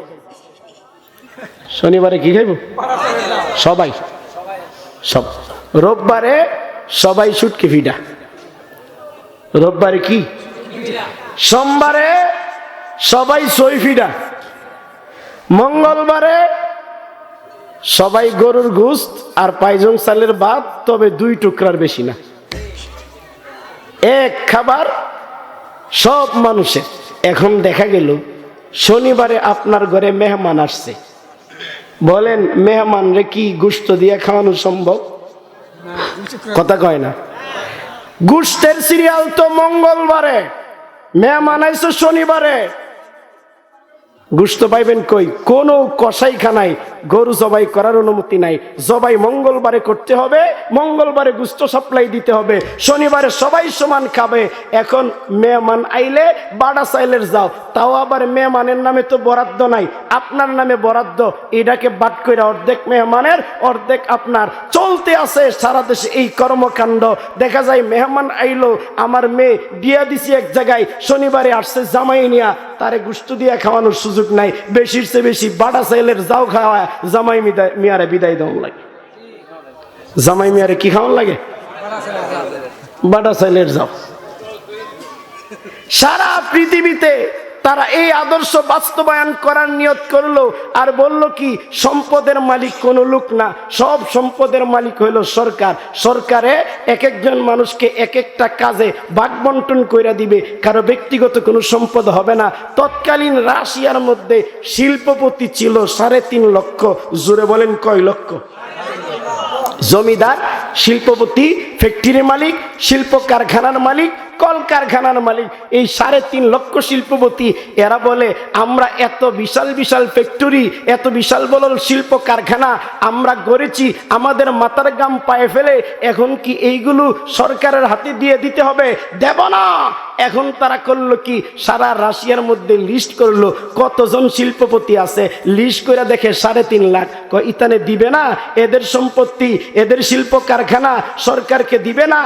S1: শনিবারে কি খাইব? সবাই, সব। রোববারে সবাই শুটকি ফিডা। রোববারে কি? সোমবারে সবাই সই ফিডা। মঙ্গলবারে সবাই গরুর গোশত আর পাইজং চালের ভাত, তবে 2 টুকরার বেশি না। এক খাবার সব মানুষের। এখন দেখা গেল শনিবারে আপনার ঘরে মেহমান আসছে, বলেন মেহমান রে কি গোশত দিয়ে খাওয়ানো সম্ভব? কথা কয় না? গোশতের সিরিয়াল তো মঙ্গলবারে, মেহমান আইছে শনিবারে, গোশত পাইবেন কই? কোনো কসাইখানায় গরু জবাই করার অনুমতি নাই। জবাই মঙ্গলবারে করতে হবে, মঙ্গলবারে গোশত সাপ্লাই দিতে হবে, শনিবারে সবাই সমান খাবে। এখন মেহমান আইলে বাডা চাইলের যাও, তাও আবার মেহমানের নামে তো বরাদ্দ নাই, আপনার নামে বরাদ্দ। এটাকে বাদ করে অর্ধেক মেহমানের, অর্ধেক আপনার। চলতে আছে সারা দেশে এই কর্মকাণ্ড। দেখা যায় মেহমান আইলো, আমার মেয়ে বিয়া দিছি এক জায়গায়, শনিবারে আসছে জামাই নিয়া, তারে গোশত দিয়ে খাওয়ানোর সুযোগ নাই। বেশির চেয়ে বেশি বাডা চাইলের যাও খাওয়া জামাই মিয়ারে বিদায় দেওয়া লাগে। জামাই মিয়ারে কি খাওয়ান লাগে? বাডা চাইলের যাও। সারা পৃথিবীতে তারা এই আদর্শ বাস্তবায়ন করার নিয়ত করলো আর বলল কি সম্পদের মালিক কোনো লোক না, সব সম্পদের মালিক হইল সরকার। সরকারে এক একজন মানুষকে এক একটা কাজে ভাগ বন্টন করে দিবে, কারো ব্যক্তিগত কোনো সম্পদ হবে না। তৎকালীন রাশিয়ার মধ্যে শিল্পপতি ছিল 3.5 লক্ষ। জোরে বলেন কয় লক্ষ? জমিদার, শিল্পপতি, ফ্যাক্টরি মালিক, শিল্প কারখানার মালিক, কলকারখানার মালিক, এই 3.5 লক্ষ শিল্পপতি। এরা বলে আমরা এত বিশাল বিশাল ফ্যাক্টরি, এত বিশাল বড় শিল্প কারখানা আমরা গড়েছি, আমাদের মাথার গাম পায়ে ফেলে এখন কি এইগুলো সরকারের হাতে দিয়ে দিতে হবে? দেব না। এখন তারা করলো কি, সারা রাশিয়ার মধ্যে লিস্ট করলো কতজন শিল্পপতি আছে, লিস্ট করে দেখে 3.5 লাখ। ইতানে দিবে না, এদের সম্পত্তি, এদের শিল্প কারখানা সরকারকে দিবে না।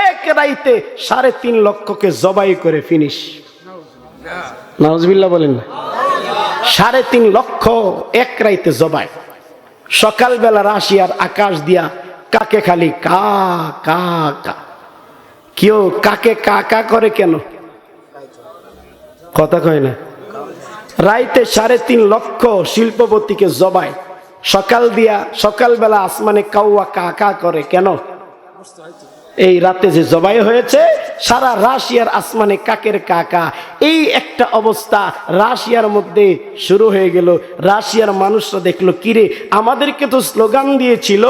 S1: এক রাইতে 3.5 লক্ষকে জবাই করে ফিনিশ। নাউজুবিল্লাহ বলেন না? 3.5 লক্ষ এক রাইতে জবাই। সকালবেলা রাশিয়ার আকাশ দিয়া কাকে খালি কা কা কা। কেউ কাকে কা কা করে কেন? কথা কয় না। রাইতে 3.5 লক্ষ শিল্পপতিকে জবাই। সকালবেলা আসমানে কাউয়া কা কা করে কেন? এই রাতে যে জবাই হয়েছে, সারা রাশিয়ার আসমানে কাকের কাকা। এই একটা অবস্থা রাশিয়ার মধ্যে শুরু হয়ে গেল। রাশিয়ার মানুষরা দেখলো কিরে, আমাদেরকে তো স্লোগান দিয়েছিল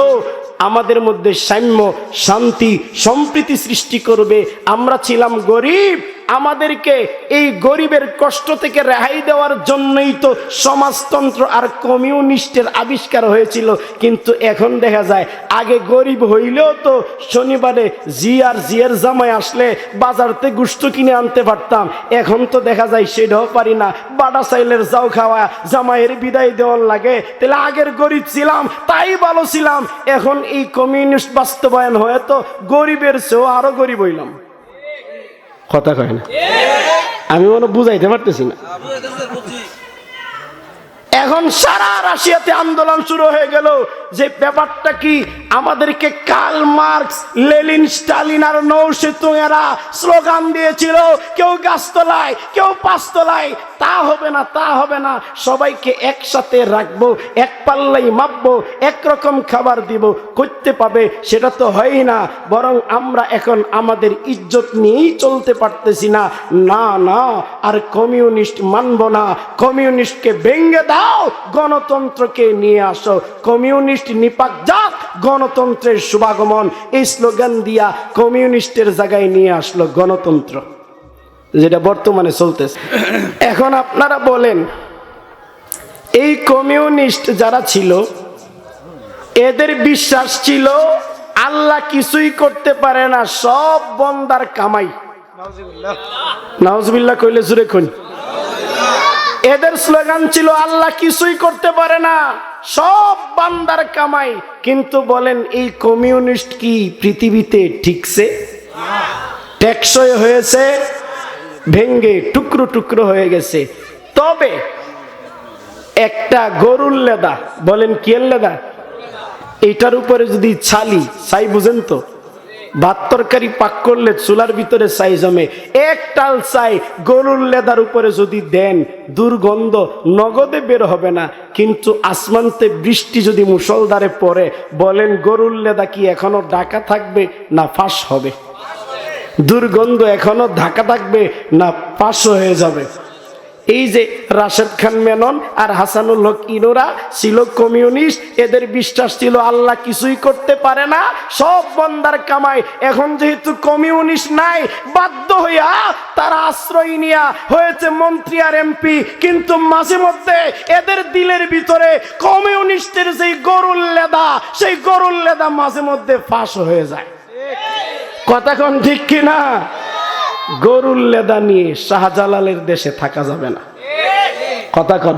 S1: আমাদের মধ্যে সাম্য, শান্তি, সম্প্রীতি সৃষ্টি করবে। আমরা ছিলাম গরিব, আমাদেরকে এই গরিবের কষ্ট থেকে রেহাই দেওয়ার জন্যই তো সমাজতন্ত্র আর কমিউনিস্টের আবিষ্কার হয়েছিল। কিন্তু এখন দেখা যায় আগে গরিব হইলেও তো শনিবারে জিয়ার জামাই আসলে বাজারতে গুস্ত কিনে আনতে পারতাম। এখন তো দেখা যায় সেটাও পারি না। বাটা চাইলের যাও খাওয়া জামাইয়ের বিদায় দেওয়ার লাগে। তাহলে আগের গরিব ছিলাম তাই ভালো ছিলাম, এখন এই কমিউনিস্ট বাস্তবায়ন হয়ে তো গরিবের চেয়েও আরো গরিব হইলাম। কথা কয় না? আমি মনে বুঝাইতে পারতেছি না। এখন সারা রাশিয়াতে আন্দোলন শুরু হয়ে গেল যে ব্যাপারটা কি, আমাদেরকে কার্ল মার্কস, লেনিন, স্টালিন আর নৌসেতুংয়েরা স্লোগান দিয়েছিল কেউ গাছতলায়, কেউ পাঁচতলায়। তা হবে না, তা হবে না, সবাইকে একসাথে রাখবো, এক পাল্লাই মাপবো, একরকম খাবার দিব, করতে পাবে। সেটা তো হয় না, বরং আমরা এখন আমাদের ইজ্জত নিয়েই চলতে পারতেছি না। না না, আর কমিউনিস্ট মানবো না, কমিউনিস্টকে ভেঙে দাও, গণতন্ত্রকে নিয়ে আসো, কমিউনিস্ট নিপাক যাক, গণতন্ত্রের শুভাগমন। এই স্লোগান দিয়া কমিউনিস্টের জায়গায় নিয়ে আসলো গণতন্ত্র, যেটা বর্তমানে চলতেছে। এখন আপনারা বলেন, এই কমিউনিস্ট যারা ছিল এদের বিশ্বাস ছিল আল্লাহ কিছুই করতে পারে না, সব বন্দার কামাই। নাউজুবিল্লাহ কইলে জুড়ে খুন। এদের স্লোগান ছিল আল্লাহ কিছুই করতে পারে না, সব বান্দার কামাই। কিন্তু বলেন এই কমিউনিস্ট কি পৃথিবীতে ঠিকছে? টেকসই হয়েছে? ভেঙ্গে টুকরো টুকরো হয়ে গেছে। তবে একটা গরুর লেদা, বলেন কি এর লেদা, এটার উপরে যদি ছাই বুঝেন তো, ভাত তরকারি পাক করলে চুলার ভিতরে ছাই জমে, এক টাল ছাই গরুর লেদার উপরে যদি দেন, দুর্গন্ধ নগদে বের হবে না। কিন্তু আসমানতে বৃষ্টি যদি মুষলধারে পড়ে, বলেন গরুর লেদা কি এখনো ঢাকা থাকবে না ফাঁস হবে? দুর্গন্ধ এখনো ঢাকা থাকবে না ফাঁস হয়ে যাবে? এই যে রাশেদ খান মেনন আর হাসানুল হক ইনোরা ছিল কমিউনিস্ট, এদের বিশ্বাস ছিল আল্লাহ কিছুই করতে পারে না, সব বন্দার কামাই। এখন যেহেতু কমিউনিস্ট নাই, বাধ্য হইয়া তারা আশ্রয় নিয়া হয়েছে মন্ত্রী আর এমপি। কিন্তু মাঝে মধ্যে এদের দিলের ভিতরে কমিউনিস্টের যেই গরুর লেদা, সেই গরুর লেদা মাঝে মধ্যে ফাঁস হয়ে যায়। কথা কোন ঠিক কিনা? গরুর লেদা নিয়ে শাহজালালের দেশে থাকা যাবে না। কথা কোন?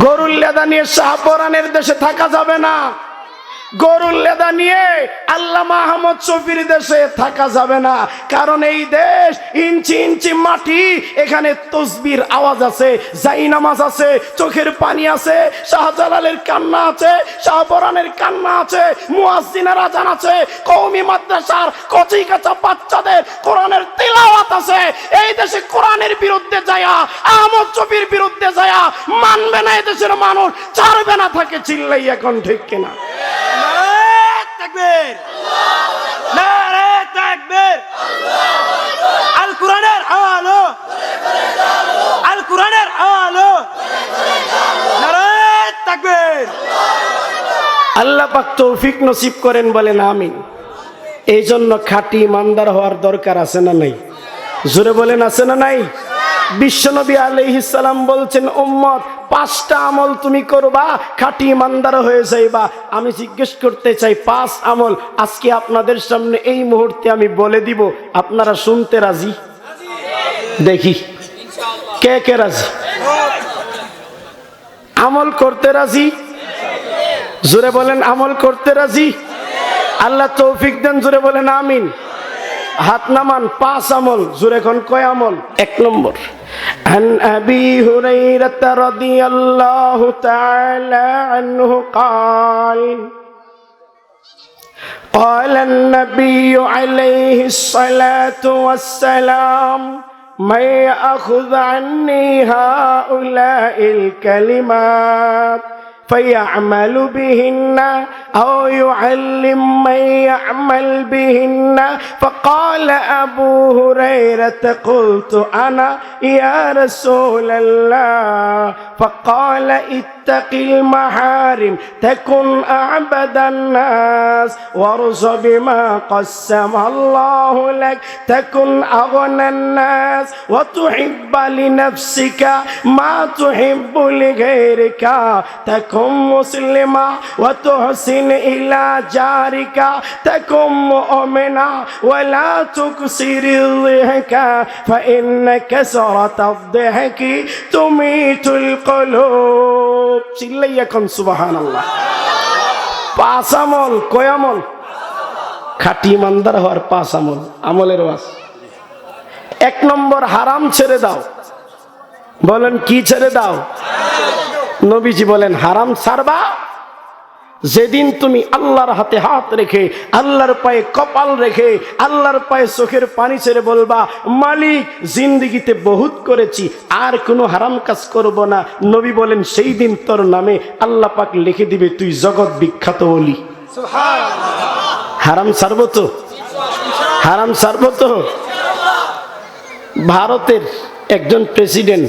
S1: গরুর লেদা নিয়ে শাহপরানের দেশে থাকা যাবে না। গরুর লেদা নিয়ে আল্লামা আহমদ শফির দেশে থাকা যাবে না, কারণ এই দেশ ইঞ্চি ইঞ্চি মাটি, এখানে তসবির আওয়াজ আছে, জাই নামাজ আছে, চোখের পানি আছে, শাহজালালের কান্না আছে, শাহপরানের কান্না আছে, মুয়াজ্জিনের আজান আছে, কওমি মাদ্রাসার কচি কাঁচা বাচ্চাদের কোরআনের তিলাওয়াত আছে। এই দেশে কোরআনের বিরুদ্ধে যায়া, আহমদ শফির বিরুদ্ধে যায়া মানবে না, এই দেশের মানুষ ছাড়বে না। থাকে চিল্লাই এখন, ঠিক কিনা?
S2: নারে তাকবীর, নারে তাকবীর। আল কোরআনের আলো, আল কোরআনের আলো, নারে তাকবীর।
S1: আল্লাহ পাক তৌফিক নসিব করেন, বলেন আমিন। এই জন্য খাঁটি ইমানদার হওয়ার দরকার আছে না নাই? জোরে বলেন, আছে না নাই? বিশ্বনবী আলাইহিস সালাম বলছেন, উম্মত 5টা আমল তুমি করবা, খাঁটি ইমানদার হয়ে যাইবা। আমি জিজ্ঞেস করতে চাই, 5 আমল আজকে আপনাদের সামনে এই মুহূর্তে আমি বলে দিব, আপনারা শুনতে রাজি? দেখি কে কে রাজি, আমল করতে রাজি? জোরে বলেন, আমল করতে রাজি? আল্লাহ তৌফিক দেন, জোরে বলেন আমিন। হাত নামান, 5 আমল। জোরে কোন কয় আমল? 1 নম্বর, عن أبي هريرة رضي الله تعالى عنه قال قال النبي عليه الصلاة والسلام من يأخذ عني هؤلاء الكلمات فيعمل بهن أو يعلم من يعمل بهن. فقال أبو هريرة قلت أنا يا رسول الله. فقال اتق المحارم تكن أعبد الناس وارض بما قسم الله لك تكن أغنى الناس وتحب لنفسك ما تحب لغيرك تكن مسلما وتحسن إلى جارك تكن مؤمنا ولا تكسر الضحك فإن كسرة الضحك تميت القلوب. চিল্লাইয়া কোন সুবহানাল্লাহ। 5 আমল, কয় আমল? খাঁটি ইমানদার হওয়ার 5 আমল, আমলের ওয়াজ। 1 নম্বর, হারাম ছেড়ে দাও। বলেন কি ছেড়ে দাও? নবীজি বলেন, হারাম ছাড়বা যেদিন তুমি আল্লাহর হাতে হাত রেখে, আল্লাহর পায়ে কপাল রেখে, আল্লাহর পায়ে চোখের পানি ছেড়ে বলবা, মালিক জিন্দেগিতে বহুত করেছি, আর কোনো হারাম কাজ করব না। নবী বলেন, সেই দিন তোর নামে আল্লাহ পাক লিখে দিবে তুই জগৎ বিখ্যাত ওলি। হারাম ছাড়বো তো? হারাম ছাড়বো তো? ভারতের একজন প্রেসিডেন্ট,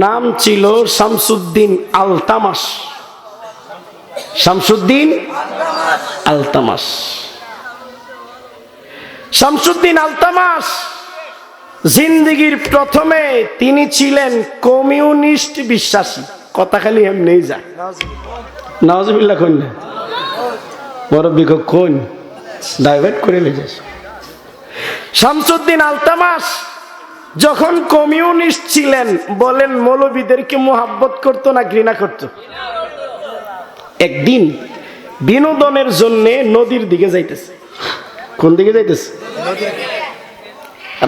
S1: নাম ছিল শামসুদ্দিন আলতামাস। শামসুদ্দিন আলতামাস, শামসুদ্দিন আলতামাস জিন্দেগির প্রথমে তিনি ছিলেন কমিউনিস্ট বিশ্বাসী। কথা খালি এমনি যায়, নাউজুবিল্লাহ কোন না মুরব্বি কোন ডাইভার্ট করে লেগে। শামসুদ্দিন আলতামাস যখন কমিউনিস্ট ছিলেন, বলেন মৌলবীদেরকে মোহাব্বত করতো না ঘৃণা করতো? একদিন বিনোদনের জন্য নদীর দিকে যাইতেছে। কোন দিকে যাইতেছে?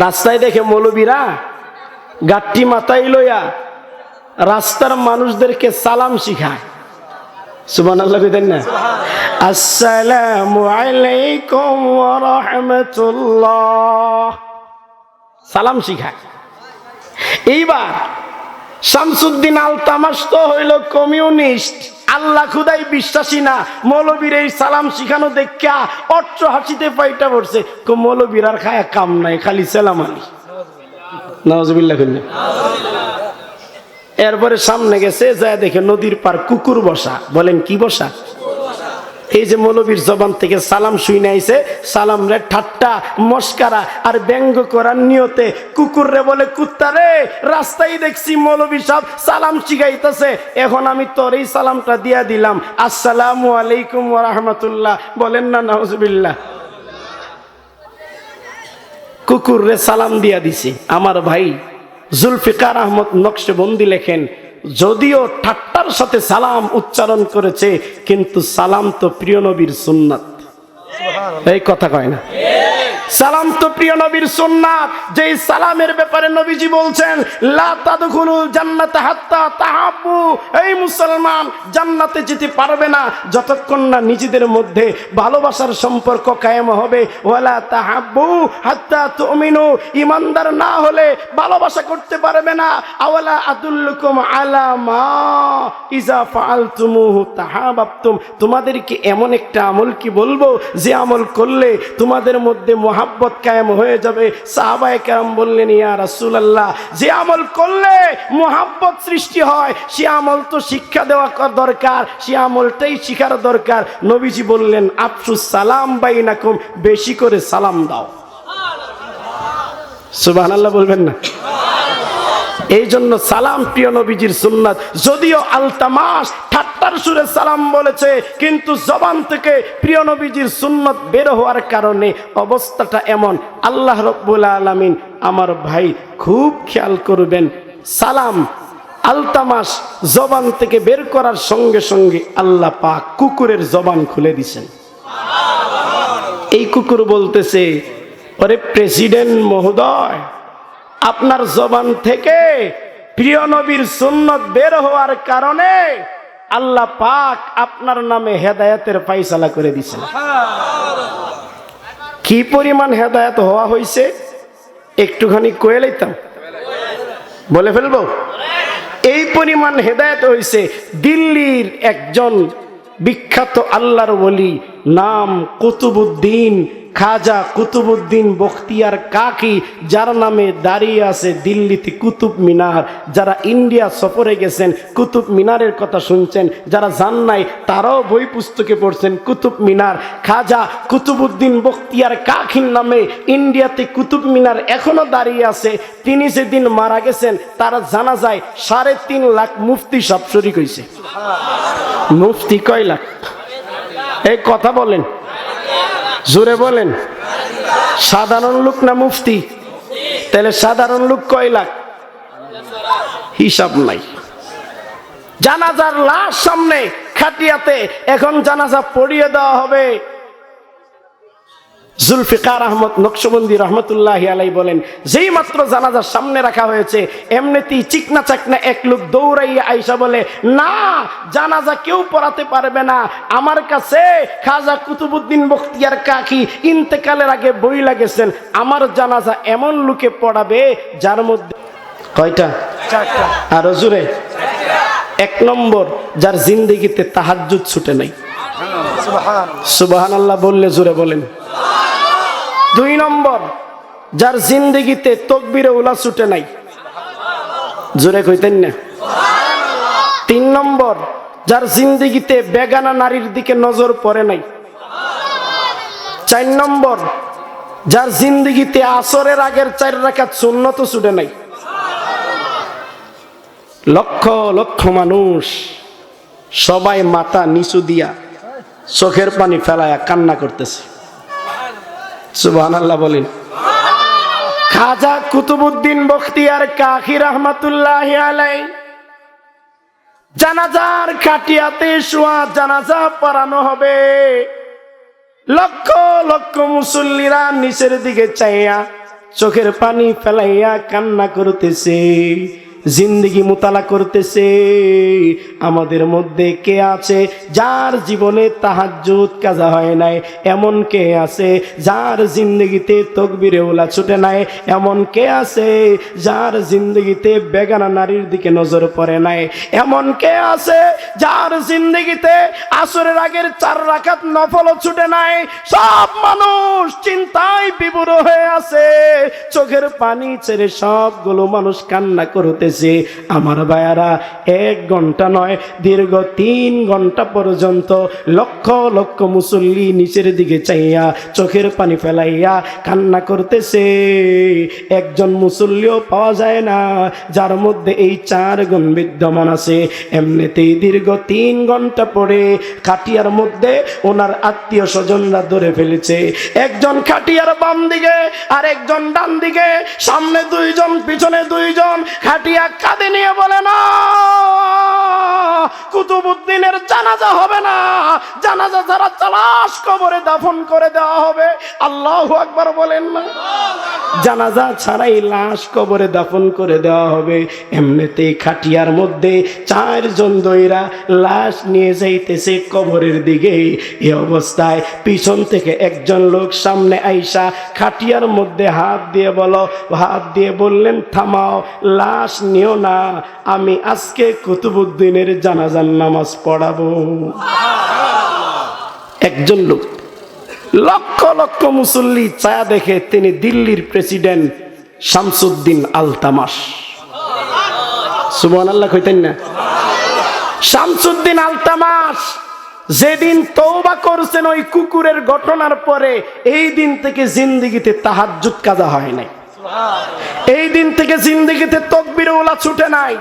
S1: রাস্তায় দেখে মৌলবীরা গাট্টি মাথায় লইয়া রাস্তার মানুষদেরকে সালাম শিখায়। সুবহানাল্লাহ কইতেন না? আসসালামু আলাইকুম ওয়া রাহমাতুল্লাহ, সালাম শিখায়। এইবার শামসুদ্দিন আলতামাস তো হইল কমিউনিস্ট, আল্লাহ খুদাই বিশ্বাসী না। মৌলবীর এই সালাম শিখানো দেখা অট্ট হাসিতে পাইটা পড়ছে। মৌলবীর আর খায়া কাম নাই, খালি সালাম আলী। নাউজুবিল্লাহ কইনা। এরপরে সামনে গেছে, যায় দেখে নদীর পার কুকুর বসা। বলেন কি বসা? এই যে মৌলবীর জবান থেকে সালাম শুনে আইছে, সালাম রে ঠাট্টা মস্কারা আর ব্যঙ্গ করার নিয়তে কুকুর রে বলে, কুত্তা রে, রাস্তায় দেখছি মৌলবী সব সালাম শিখাইতেছে, এখন আমি তোর এই সালামটা দিয়া দিলাম, আসসালামু আলাইকুম ওয়া রাহমাতুল্লাহ। বলেন না নাউজুবিল্লাহ। কুকুর রে সালাম দিয়া দিছে। আমার ভাই জুলফিকার আহমদ নকশবন্দি লেখেন, যদিও ঠাট্টা ঠাট্টার সাথে সালাম উচ্চারণ করেছে, কিন্তু সালাম তো প্রিয় নবীর সুন্নাত। এই কথা কয় না? সালাম তো প্রিয় নবীর সুন্নাত। যেই সালামের ব্যাপারে নবীজি বলছেন, লা তাদখুলুল জান্নাতা হাত্তা তাহাব্বু। এই মুসলমান জান্নাতে যেতে পারবে না যতক্ষণ না নিজেদের মধ্যে ভালোবাসার সম্পর্ক কায়েম হবে। ওয়ালা তাহাব্বু হাত্তা তুমিনু। ঈমানদার না হলে ভালোবাসা করতে পারবে না। আওয়ালা আদুল্লুকুম আলা মা ইজা ফাআলতুমুহু তাহাব্বাতুম। তোমাদেরকে এমন একটা আমল কি বলবো যে আমল করলে তোমাদের মধ্যে মোহাব্বত কায়েম হয়ে যাবে। সাহাবায়ে কেরাম বললেন, ইয়া রাসূলুল্লাহ, যে আমল করলে মোহাব্বত সৃষ্টি হয় সে আমল তো শিক্ষা দেওয়া দরকার, সে আমলটাই শিখার দরকার। নবীজি বললেন, আফসুস সালাম বাইনাকুম, বেশি করে সালাম দাও। সুবহানাল্লাহ বলবেন না? এই জন্য সালাম প্রিয় নবীজির সুন্নাত। যদিও আলতামাস ঠাট্টার সুরে সালাম বলেছে, কিন্তু জবান থেকে প্রিয় নবীজির সুন্নাত বের হওয়ার কারণে অবস্থাটা এমন। আল্লাহ রাব্বুল আলামিন আমার ভাই খুব খেয়াল করবেন, সালাম আলতামাস জবান থেকে বের করার সঙ্গে সঙ্গে আল্লাহ পাক কুকুরের জবান খুলে দিছেন। এই কুকুর বলতেছে, ওরে প্রেসিডেন্ট মহোদয়, আপনার জবান থেকে প্রিয় নবীর সুন্নাত বের হওয়ার কারণে আল্লাহ পাক আপনার নামে হেদায়েতের ফায়সালা করে দিয়েছেন। কি পরিমাণ হেদায়েত হওয়া হয়েছে একটুখানি কয়ে লইতাম, বলে ফেলবো। এই পরিমাণ হেদায়েত হয়েছে। দিল্লির একজন বিখ্যাত আল্লাহর ওলি, নাম কুতুবউদ্দিন, খাজা কুতুবউদ্দিন বখতিয়ার কাকি, যার নামে দাঁড়িয়ে আছে দিল্লিতে কুতুব মিনার। যারা ইন্ডিয়া সফরে গেছেন কুতুব মিনারের কথা শুনছেন, যারা যান নাই তারাও বই পুস্তকে পড়ছেন কুতুব মিনার। খাজা কুতুবউদ্দিন বখতিয়ার কাকির নামে ইন্ডিয়াতে কুতুব মিনার এখনো দাঁড়িয়ে আছে। তিনি যেদিন মারা গেছেন তারা জানা যায় 3.5 লাখ মুফতি সব শরীক হয়েছে। মুফতি কয় লাখ? এই কথা বলেন, জোরে বলেন। সাধারণ লোক না মুফতি? তাহলে সাধারণ লোক কয় লাখ? হিসাব নাই। জানাজার লাশ সামনে খাটিয়াতে, এখন জানাজা পড়িয়ে দেওয়া হবে। জুলফিকার আহমদ নকশবন্দি রহমতুল্লাহি আলাইহি বলেন, যেই মাত্র জানাজার সামনে রাখা হয়েছে এমনিতেই চিকনা চাকনা এক লোক দৌড়াইয়া আইসা বলে, না, জানাজা কেউ পড়াতে পারবে না। আমার কাছে খাজা কুতুবউদ্দিন বখতিয়ার কাকি ইন্তেকালের আগে বই লাগেছেন, আমার জানাজা এমন লোকে পড়াবে যার মধ্যে কয়টা? 4টা। আর জোরে? 1 নম্বর, যার জিন্দেগিতে তাহাজ্জুদ ছুটে নাই। সুবহানাল্লাহ বললে জোরে বলেন। 2 নম্বর, যার জিন্দেগিতে তাকবীরে উলা ছুটে নাই। জোরে কইতেন না? 3 নম্বর, যার জিন্দেগিতে বেগানা নারীর দিকে নজর পড়ে নাই। 4 নম্বর, যার জিন্দেগিতে আসরের আগের 4 রাকাত সুন্নত ছুটে নাই। লক্ষ লক্ষ মানুষ সবাই মাথা নিচু দিয়া চোখের পানি ফেলায়া কান্না করতেছে। সুবহানাল্লাহ বলেন। খাজা কুতুবউদ্দিন বখতিয়ার কাকি রহমাতুল্লাহি আলাইহি জানাজার খাটিয়াতে শোয়া জানাজা পড়ানো হবে। লক্ষ লক্ষ মুসল্লিরা নিচের দিকে চাইয়া চোখের পানি ফেলাইয়া কান্না করতেছে, জিন্দেগি মুতালা করতেছে। আমাদের মধ্যে কে আছে যার জীবনে তাহাজ্জুদ কাজা হয় নাই? এমন কে আছে যার জিন্দেগিতে তাকবীরে উলা ছুটে নাই? এমন কে আছে যার জিন্দেগিতে বেগানা নারীর দিকে নজর পড়ে নাই? এমন কে আছে যার জিন্দেগিতে আসরের আগের 4 রাকাত নফলও ছুটে নাই? সব মানুষ চিন্তায় বিভোর হয়ে আছে, চোখের পানি ছেড়ে সবগুলো মানুষ কান্না করতে। আমার ভাইয়ারা, 1 ঘন্টা নয়, দীর্ঘ 3 ঘন্টা পর্যন্ত লক্ষ লক্ষ মুসল্লি নিচের দিকে চাইয়া চোখের পানি ফেলাইয়া কান্না করতেছে। একজন মুসল্লিও পাওয়া যায় না যার মধ্যে এই 4 গুণ বিদ্যমান আছে। এমনিতেই দীর্ঘ 3 ঘন্টা পরে খাটিয়ার মধ্যে ওনার আত্মীয় স্বজনরা ধরে ফেলেছে। একজন খাটিয়ার বাম দিকে আর একজন ডান দিকে, সামনে 2 জন পিছনে 2 জন। খাটিয়া নিয়ে কাঁধে নিয়ে বলে না, কুতুবউদ্দিনের জানাজা হবে না, জানাজা যারা লাশ কবরে দাফন করে দেওয়া হবে। আল্লাহু আকবার বলেন না। জানাজা ছাড়াই লাশ কবরে দাফন করে দেওয়া হবে। এমনিতেই খাটিয়ার মধ্যে 4 জন দইরা লাশ নিয়ে যাইতেছে কবরের দিকে। এই অবস্থায় পিছন থেকে একজন লোক সামনে আইসা খাটিয়ার মধ্যে হাত দিয়ে বললেন, থামাও, লাশ নিও না, আমি আজকে কুতুবউদ্দিনের জানাজার নামাজ পড়াবো। একজন লোক, লক্ষ লক্ষ মুসল্লি ছায়া দেখে তিনি দিল্লির প্রেসিডেন্ট শামসুদ্দিন আলতামাশ। সুবহানাল্লাহ কইতেন না? শামসুদ্দিন আলতামাশ যেদিন তওবা করছেন ওই কুকুরের ঘটনার পরে, এই দিন থেকে জিন্দেগিতে তাহাজ্জুদ কাজা হয় নাই। এই দিন থেকে জিন্দেগিতে তাকবীর ওলা ছুটে নাই।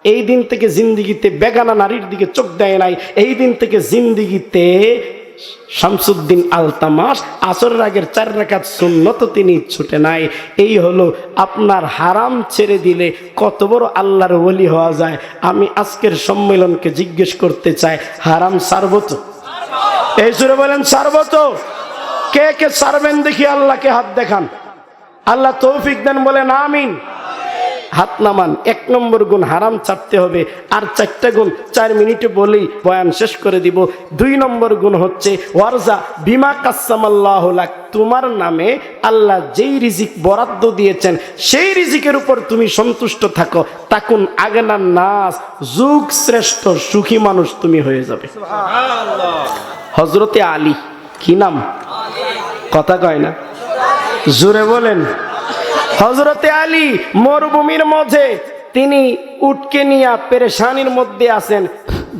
S1: এই দিন থেকে জিন্দেগিতে বেগানা নারীর দিকে চোখ দেয় নাই। এই দিন থেকে জিন্দেগিতে শামসুদ্দিন আলতামাশ আসরের আগের 4 রাকাত সুন্নত তিনি ছুটে নাই। এই হলো আপনার হারাম ছেড়ে দিলে কত বড় আল্লাহর ওলি হওয়া যায়। আমি আজকের সম্মেলনকে জিজ্ঞেস করতে চাই, হারাম ছাড়বো তো? এই সুরে বলেন ছাড়বো তো? কে কে ছাড়বেন দেখি, আল্লাহকে হাত দেখান। আল্লাহ তৌফিক দেন, বলেন আমিন। হাত নামান। 1 নম্বর গুণ হারাম ছাড়তে হবে। আর 4টা গুণ 4 মিনিটে বলেই বয়ান শেষ করে দিব। 2 নম্বর গুণ হচ্ছে ওয়ারজা বিমা কাসসামাল্লাহু লাক, তোমার নামে আল্লাহ যেই রিজিক বরাদ্দ দিয়েছেন সেই রিজিকের উপর তুমি সন্তুষ্ট থাকো। তাকুন আগনান নাস, যুগ শ্রেষ্ঠ সুখী মানুষ তুমি হয়ে যাবে। হযরতে আলী, কি নাম? কথা কয় না, জোরে বলেন। হযরতে আলী মরুভূমির মাঝে তিনি উটকে নিয়ে পেরেশানির মধ্যে আছেন।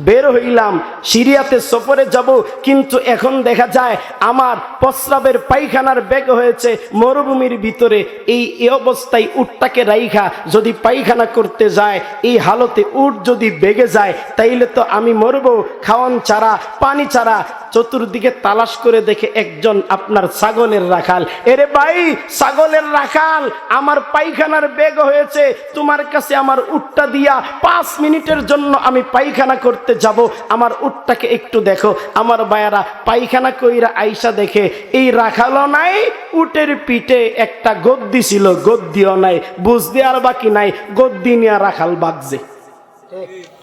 S1: বের হইলাম, সিরিয়াতে সফরে যাব, কিন্তু এখন দেখা যায় আমার প্রস্রাবের পায়খানার বেগ হয়েছে মরুভূমির ভিতরে। এই অবস্থায় উটটাকে রাইখা যদি পায়খানা করতে যায়, এই হালতে উট যদি বেগে যায়, তাইলে তো আমি মরবো। খাওয়ান ছাড়া, পানি ছাড়া। চতুর্দিকে তালাশ করে দেখে একজন আপনার ছাগলের রাখাল। এরে ভাই, ছাগলের রাখাল, আমার পায়খানার বেগ হয়েছে, তোমার কাছে আমার উটটা দিয়া 5 মিনিটের জন্য আমি পায়খানা করতে যাব, আমার উটটাকে একটু দেখো। আমার বায়ারা পায়খানা কইরা আইসা দেখে এই রাখালও নাই, উটের পিঠে একটা গদ্দি ছিল, গদ্দিও নাই, বুঝতে আর বাকি নাই, গদ্দি নিয়ে রাখাল বাগছে।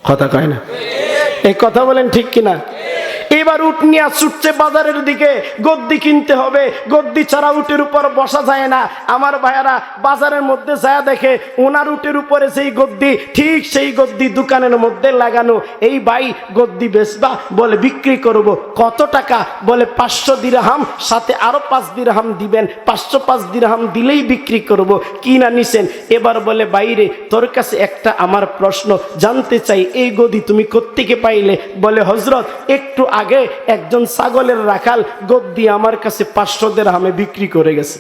S1: কথা কয় না? এই কথা বলেন ঠিক কিনা? এবার উট নিয়ে ছুটছে বাজারের দিকে, গদ্দি কিনতে হবে, গদ্দি ছাড়া উটের উপর বসা যায় না। আমার ভাইয়ারা বাজারের মধ্যে যায় দেখে ওনার উটের উপরে সেই গদ্দি, ঠিক সেই গদ্দি দোকানের মধ্যে লাগানো। এই ভাই গদ্দি বেচবা? বলে বিক্রি করব। কত টাকা? বলে 500 দিরহাম, সাথে আরো 5 দিরহাম দিবেন, 505 দিরহাম দিলেই বিক্রি করব। কি না নিছেন? এবার বলে বাইরে, তোর কাছে একটা আমার প্রশ্ন, জানতে চাই এই গদি তুমি কোত্থেকে পাইলে? বলে হযরত, একটু আগে একজন ছাগলের রাখাল গদ্দি আমার কাছে 500 দিরহামে বিক্রি করে গেছে।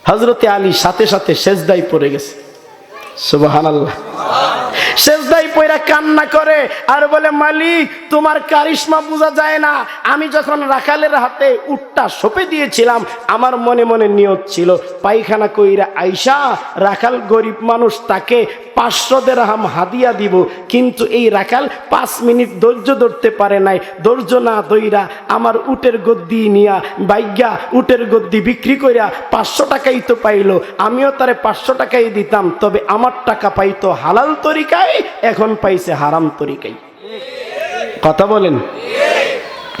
S1: হযরতে আলী সাথে সাথে সেজদায় পড়ে গেছে। সুবহানাল্লাহ। সেজদায় পড়ে কান্না করে আর বলে, মালিক তোমার কারিশমা বোঝা যায় না। আমি যখন রাখালের হাতে উটটা সঁপে দিয়েছিলাম, আমার মনে মনে নিয়ত ছিল পায়খানা কইরা আইসা রাখাল গরিব মানুষ, তাকে 500 দিরহাম হাদিয়া দিব। কিন্তু এই রাখাল 5 মিনিট ধৈর্য ধরতে পারে নাই। ধৈর্য না ধইরা আমার উটের গদ্দি নিয়া বাইগা উটের গদ্দি বিক্রি কইরা 500 টাকাই তো পাইলো। আমিও তারে 500 টাকাই দিতাম, তবে আমার টাকা পাইতো হালাল তরিকায়, এখন পাইছে হারাম তরিকায়। কথা বলেন?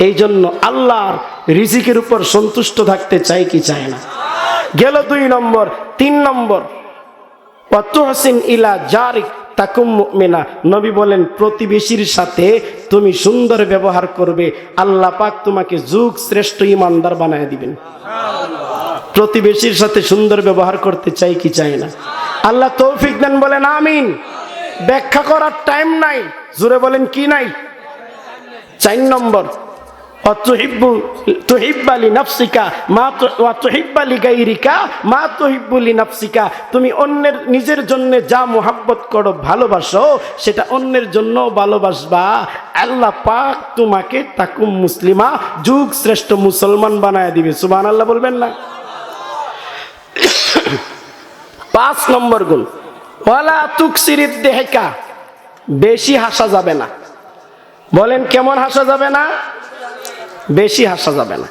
S1: এই জন্য আল্লাহর রিজিকের উপর সন্তুষ্ট থাকতে চাই কি চায় না? গেল 2 নম্বর। 3 নম্বর, ওয়াতুহসিন ইলা জারিক তাকুম মুমিনা। নবী বলেন প্রতিবেশীর সাথে তুমি সুন্দর ব্যবহার করবে, আল্লাহ পাক তোমাকে যুগ শ্রেষ্ঠ ইমানদার বানায় দিবেন। প্রতিবেশীর সাথে সুন্দর ব্যবহার করতে চাই কি চাই না? আল্লাহ তৌফিক দেন, বলেন আমিন। ব্যাখ্যা করার টাইম নাই, জোরে বলেন কি নাই? 4 নম্বর, তুমি অন্যের নিজের জন্য যা মুহাব্বত করো, ভালোবাসো, সেটা অন্যের জন্য ভালোবাসবা। আল্লাহ পাক তোমাকে তাকুম মুসলিমা, যুগ শ্রেষ্ঠ মুসলমান বানায় দিবে। সুবহানাল্লাহ বলবেন না? 5 নম্বর গুণ, ওয়ালা তুকসিরিদ দেহকা, বেশি হাসা যাবে না। বলেন কেমন হাসা যাবে না? বেশি হাসা যাবে না।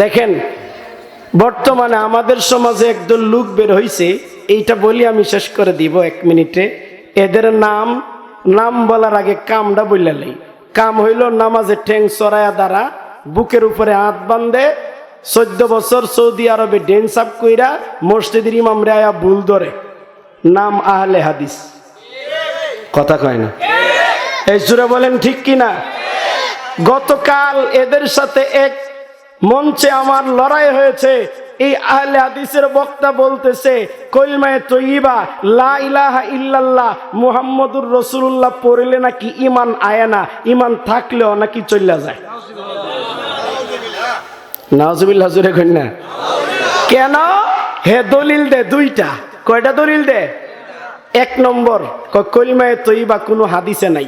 S1: দেখেন বর্তমানে আমাদের সমাজে একদল লোক বের হইছে, এইটা বলি আমি শেষ করে দিব 1 মিনিটে। এদের নাম বলার আগে কামটা বললে নেই। কাম হইল নামাজে ঠ্যাং চড়ায়া দ্বারা বুকের উপরে হাত বান্ধে 14 বছর সৌদি আরবে ডেন সাপ কইরা মসজিদের ইমাম রায়া ভুল ধরে, নাম আহলে হাদিস। কথা কয় না? এই জুড়ে বলেন ঠিক কিনা? গতকাল এদের সাথে এক মঞ্চে আমার লড়াই হয়েছে। এই আহলে হাদিসের বক্তা বলতেছে কলিমায়ে তয়্যিবা লা ইলাহা ইল্লাল্লাহ মুহাম্মাদুর রাসূলুল্লাহ পড়লে নাকি ঈমান আয় না, ঈমান থাকলেও নাকি চলে যায়। নাউজুবিল্লাহ, জোরে কই না? কেন? হে দলিল দে দুইটা। কয়টা দলিল দে? 1 নম্বর কলিমায়ে তয়্যিবা কোনো হাদিসে নাই।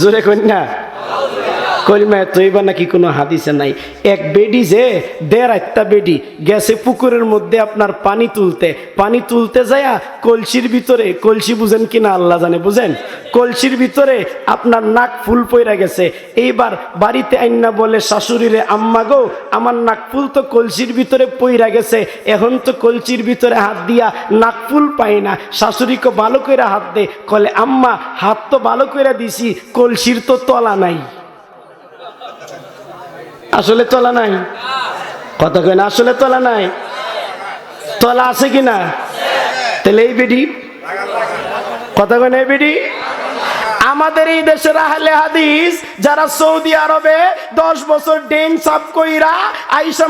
S1: জোরে কই না? কলিমায়ে তয়্যিবা নাকি কোনো হাদিসে নাই। এক বেডি যে 1.5টা বেডি গেছে পুকুরের মধ্যে আপনার পানি তুলতে যায়া কলসির ভিতরে, কলসি বুঝেন কিনা আল্লাহ জানে, বুঝেন? কলসির ভিতরে আপনার নাক ফুল পইরা গেছে। এইবার বাড়িতে আইনা বলে শাশুড়িরে, আম্মা গো আমার নাক ফুল তো কলসির ভিতরে পইরা গেছে, এখন তো কলসির ভিতরে হাত দিয়া নাক ফুল পাই না। শাশুড়িকে ভালো কইরা হাত দে। কলে আম্মা হাত তো ভালো কইরা দিছি, কলসির তো তলা নাই। আসলে তলা নাই? কথা কয় না? আসলে তলা নাই? তলা আছে কিনা? তাহলে এই বেডি, কথা কয় না? এই বেডি আমাদের এই দেশের আহলে হাদিস যারা সৌদি আরবে 10 বছর ডেন সাপ কইরা আইসা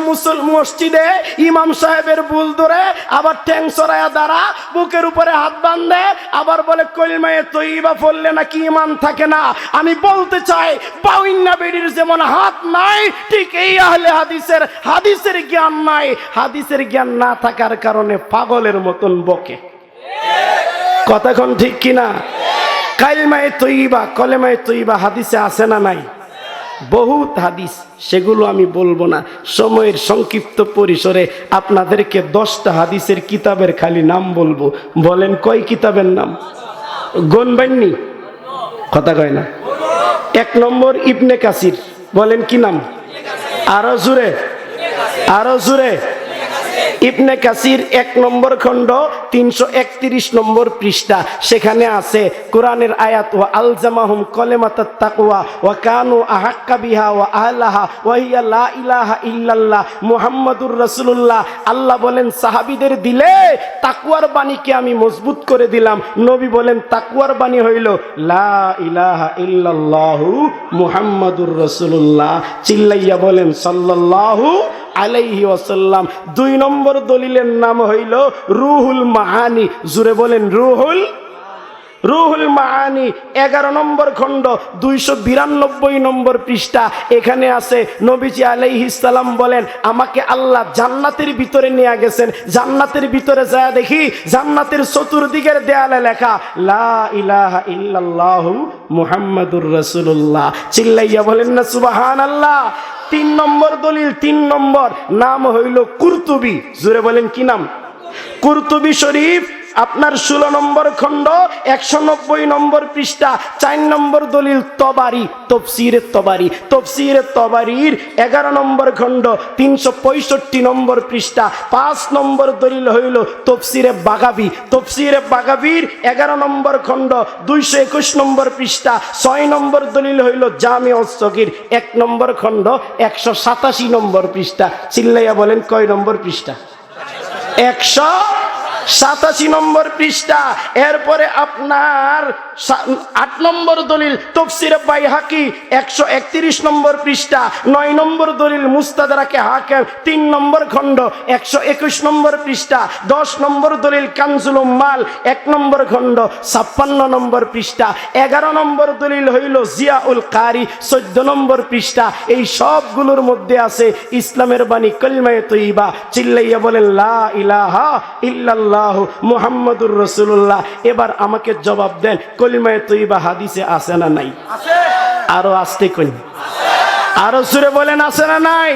S1: মসজিদে ইমাম সাহেবের ভুল ধরে আবার ঠ্যাং চড়ায়া দ্বারা বুকের উপরে হাত বান্ধে আবার বলে কলিমায়ে তয়্যিবা পড়লে নাকি ঈমান থাকে না। আমি বলতে চাই 52 বেডির যেমন হাত নাই, ঠিক এই আহলে হাদিসের জ্ঞান নাই। হাদিসের জ্ঞান না থাকার কারণে পাগলের মতন বকে। কথা কোন ঠিক কিনা? কালিমায়ে তয়্যিবা, কলেমায়ে তয়্যিবা হাদিসে আছে না নাই? বহুত হাদিস, সেগুলো আমি বলবো না। সময়ের সংক্ষিপ্ত পরিসরে আপনাদেরকে 10টা হাদিসের কিতাবের খালি নাম বলবো। বলেন কয় কিতাবের নাম? গনবেননি? কথা কয় না? 1 নম্বর ইবনে কাসির। বলেন কি নাম? আরো জুড়ে, আরো জুড়ে। ইবনে কাসির 1 নম্বর খণ্ড 331 নম্বর পৃষ্ঠা। সেখানে আছে কোরআনের আয়াত, ওয়া আলজামাহুম কলিমাতাত তাকওয়া ওয়া কানু আহাক্কা বিহা ওয়া আহলাহা ওয়া হিয়া লা ইলাহা ইল্লাল্লাহ মুহাম্মাদুর রাসূলুল্লাহ। আল্লাহ বলেন সাহাবীদের দিলে তাকওয়ার বাণীকে আমি মজবুত করে দিলাম। নবী বলেন তাকওয়ার বাণী হইল লা ইলাহা ইল্লাল্লাহু মুহাম্মাদুর রাসূলুল্লাহ। চিল্লাইয়া বলেন সাল্লাল্লাহু আলাইহি ওয়াসাল্লাম। 2 নম্বর দলিলের নাম হইল রুহুল মাআনি। জুড়ে বলেন রুহুল মাআনি। 11 নম্বর খণ্ড 292 নম্বর পৃষ্ঠা। এখানে আছে নবীজি আলাইহিস সালাম বলেন আমাকে আল্লাহ জান্নাতের ভিতরে নিয়ে গেছেন। জান্নাতের ভিতরে যায় দেখি জান্নাতের চতুর্দিকের দেয়ালে লেখা লা ইলাহা ইল্লাল্লাহু মুহাম্মাদুর রাসূলুল্লাহ। চিল্লাইয়া বলেন না সুবহানাল্লাহ। 3 নম্বর দলিল, 3 নম্বর নাম হইল কুরতুবী। জোরে বলেন কি নাম? কুরতুবী শরীফ আপনার 16 নম্বর খণ্ড 190 নম্বর পৃষ্ঠা। 4 নম্বর দলিল তবারি, তফসিরে তবারির 11 নম্বর খণ্ড 365 নম্বর পৃষ্ঠা। 5 নম্বর দলিল হইল তফসিরে বাগাবির 11 নম্বর খণ্ড 221 নম্বর পৃষ্ঠা। 6 নম্বর দলিল হইল জামিউস সগীর 1 নম্বর খণ্ড 187 নম্বর পৃষ্ঠা। চিল্লাইয়া বলেন কয় নম্বর পৃষ্ঠা? 187 নম্বর পৃষ্ঠা। এরপরে আপনার 8 নম্বর দলিল তাফসীরে বাইহাকি 131 নম্বর পৃষ্ঠা। 9 নম্বর দলিল মুস্তাদরাকে হাকিম 3 নম্বর খণ্ড 121 নম্বর পৃষ্ঠা। 10 নম্বর দলিল কানজুল উম্মাল 1 নম্বর খণ্ড 56 নম্বর পৃষ্ঠা। 11 নম্বর দলিল হইল জিয়াউল কারি 14 নম্বর পৃষ্ঠা। এই সবগুলোর মধ্যে আছে ইসলামের বাণী কলিমায়ে তয়্যিবা। চিল্লাইয়া বলেন লা ইলাহা ইল্লাল্লাহ মুহাম্মাদুর রাসূলুল্লাহ। এবার আমাকে জবাব দেন কলিমায়ে তয়্যিবা হাদিসে আছে না নাই? আছে। আরো আস্তে কই, আরো জোরে বলেন আছে না নাই?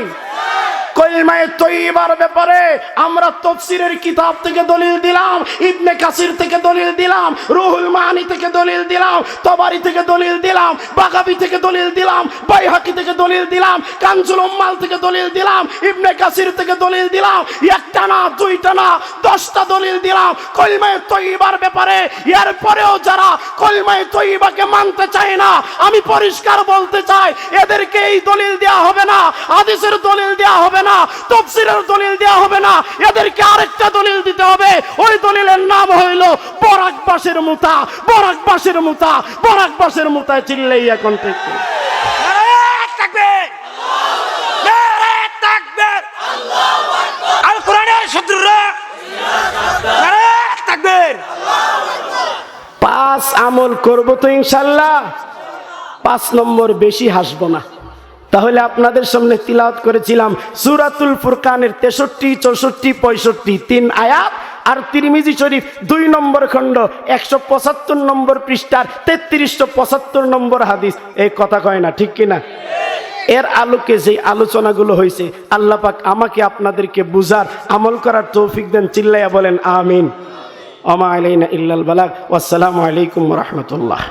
S1: কলিমায়ে তয়্যিবার ব্যাপারে আমরা তাফসীরের কিতাব থেকে দলিল দিলাম, ইবনে কাসির থেকে দলিল দিলাম, রুহুল মানি থেকে দলিল দিলাম, তবারি থেকে দলিল দিলাম, বাগাবী থেকে দলিল দিলাম, বাইহাকি থেকে দলিল দিলাম, কানজুল উম্মাল থেকে দলিল দিলাম, ইবনে কাসির থেকে দলিল দিলাম, একটা না দুইটা না 10টা দলিল দিলাম কলিমায়ে তয়্যিবার ব্যাপারে। এরপরেও যারা কলিমায়ে তয়্যিবাকে মানতে চায় না, আমি পরিষ্কার বলতে চাই এদেরকে এই দলিল দেয়া হবে না, হাদিসের দলিল দেয়া হবে না, তাফসীরের দলিল দেয়া হবে না, এদেরকে আরেকটা দলিল দিতে হবে। ওই দলিলের নাম হইল বরাকবাসের মুতা, বরাকবাসের মুতা, বরাকবাসের মুতা। চিল্লাই এখন থেকে
S2: নারে তাকবীর, নারে তাকবীর, আল কোরআনের শত্রুরা নারে তাকবীর।
S1: 5 আমল করব তো ইনশাআল্লাহ, 5 নম্বর বেশি হাসবো না। তাহলে আপনাদের সামনে তিলাওয়াত করেছিলাম সূরাতুল ফুরকানের 63, 64, 65 3 আয়াত, আর তিরমিজি শরীফ 2 নম্বর খণ্ড 175 নম্বর পৃষ্ঠার 3375 নম্বর হাদিস। এই কথা কয় না, ঠিক কিনা? এর আলোকে যে আলোচনাগুলো হয়েছে, আল্লাহ পাক আমাকে আপনাদেরকে বুঝার আমল করার তৌফিক দেন। চিল্লাইয়া বলেন আমিন। ওয়া মা আলাইনা ইল্লাল বালাগ। ওয়াসসালামু আলাইকুম ওয়া রাহমাতুল্লাহ।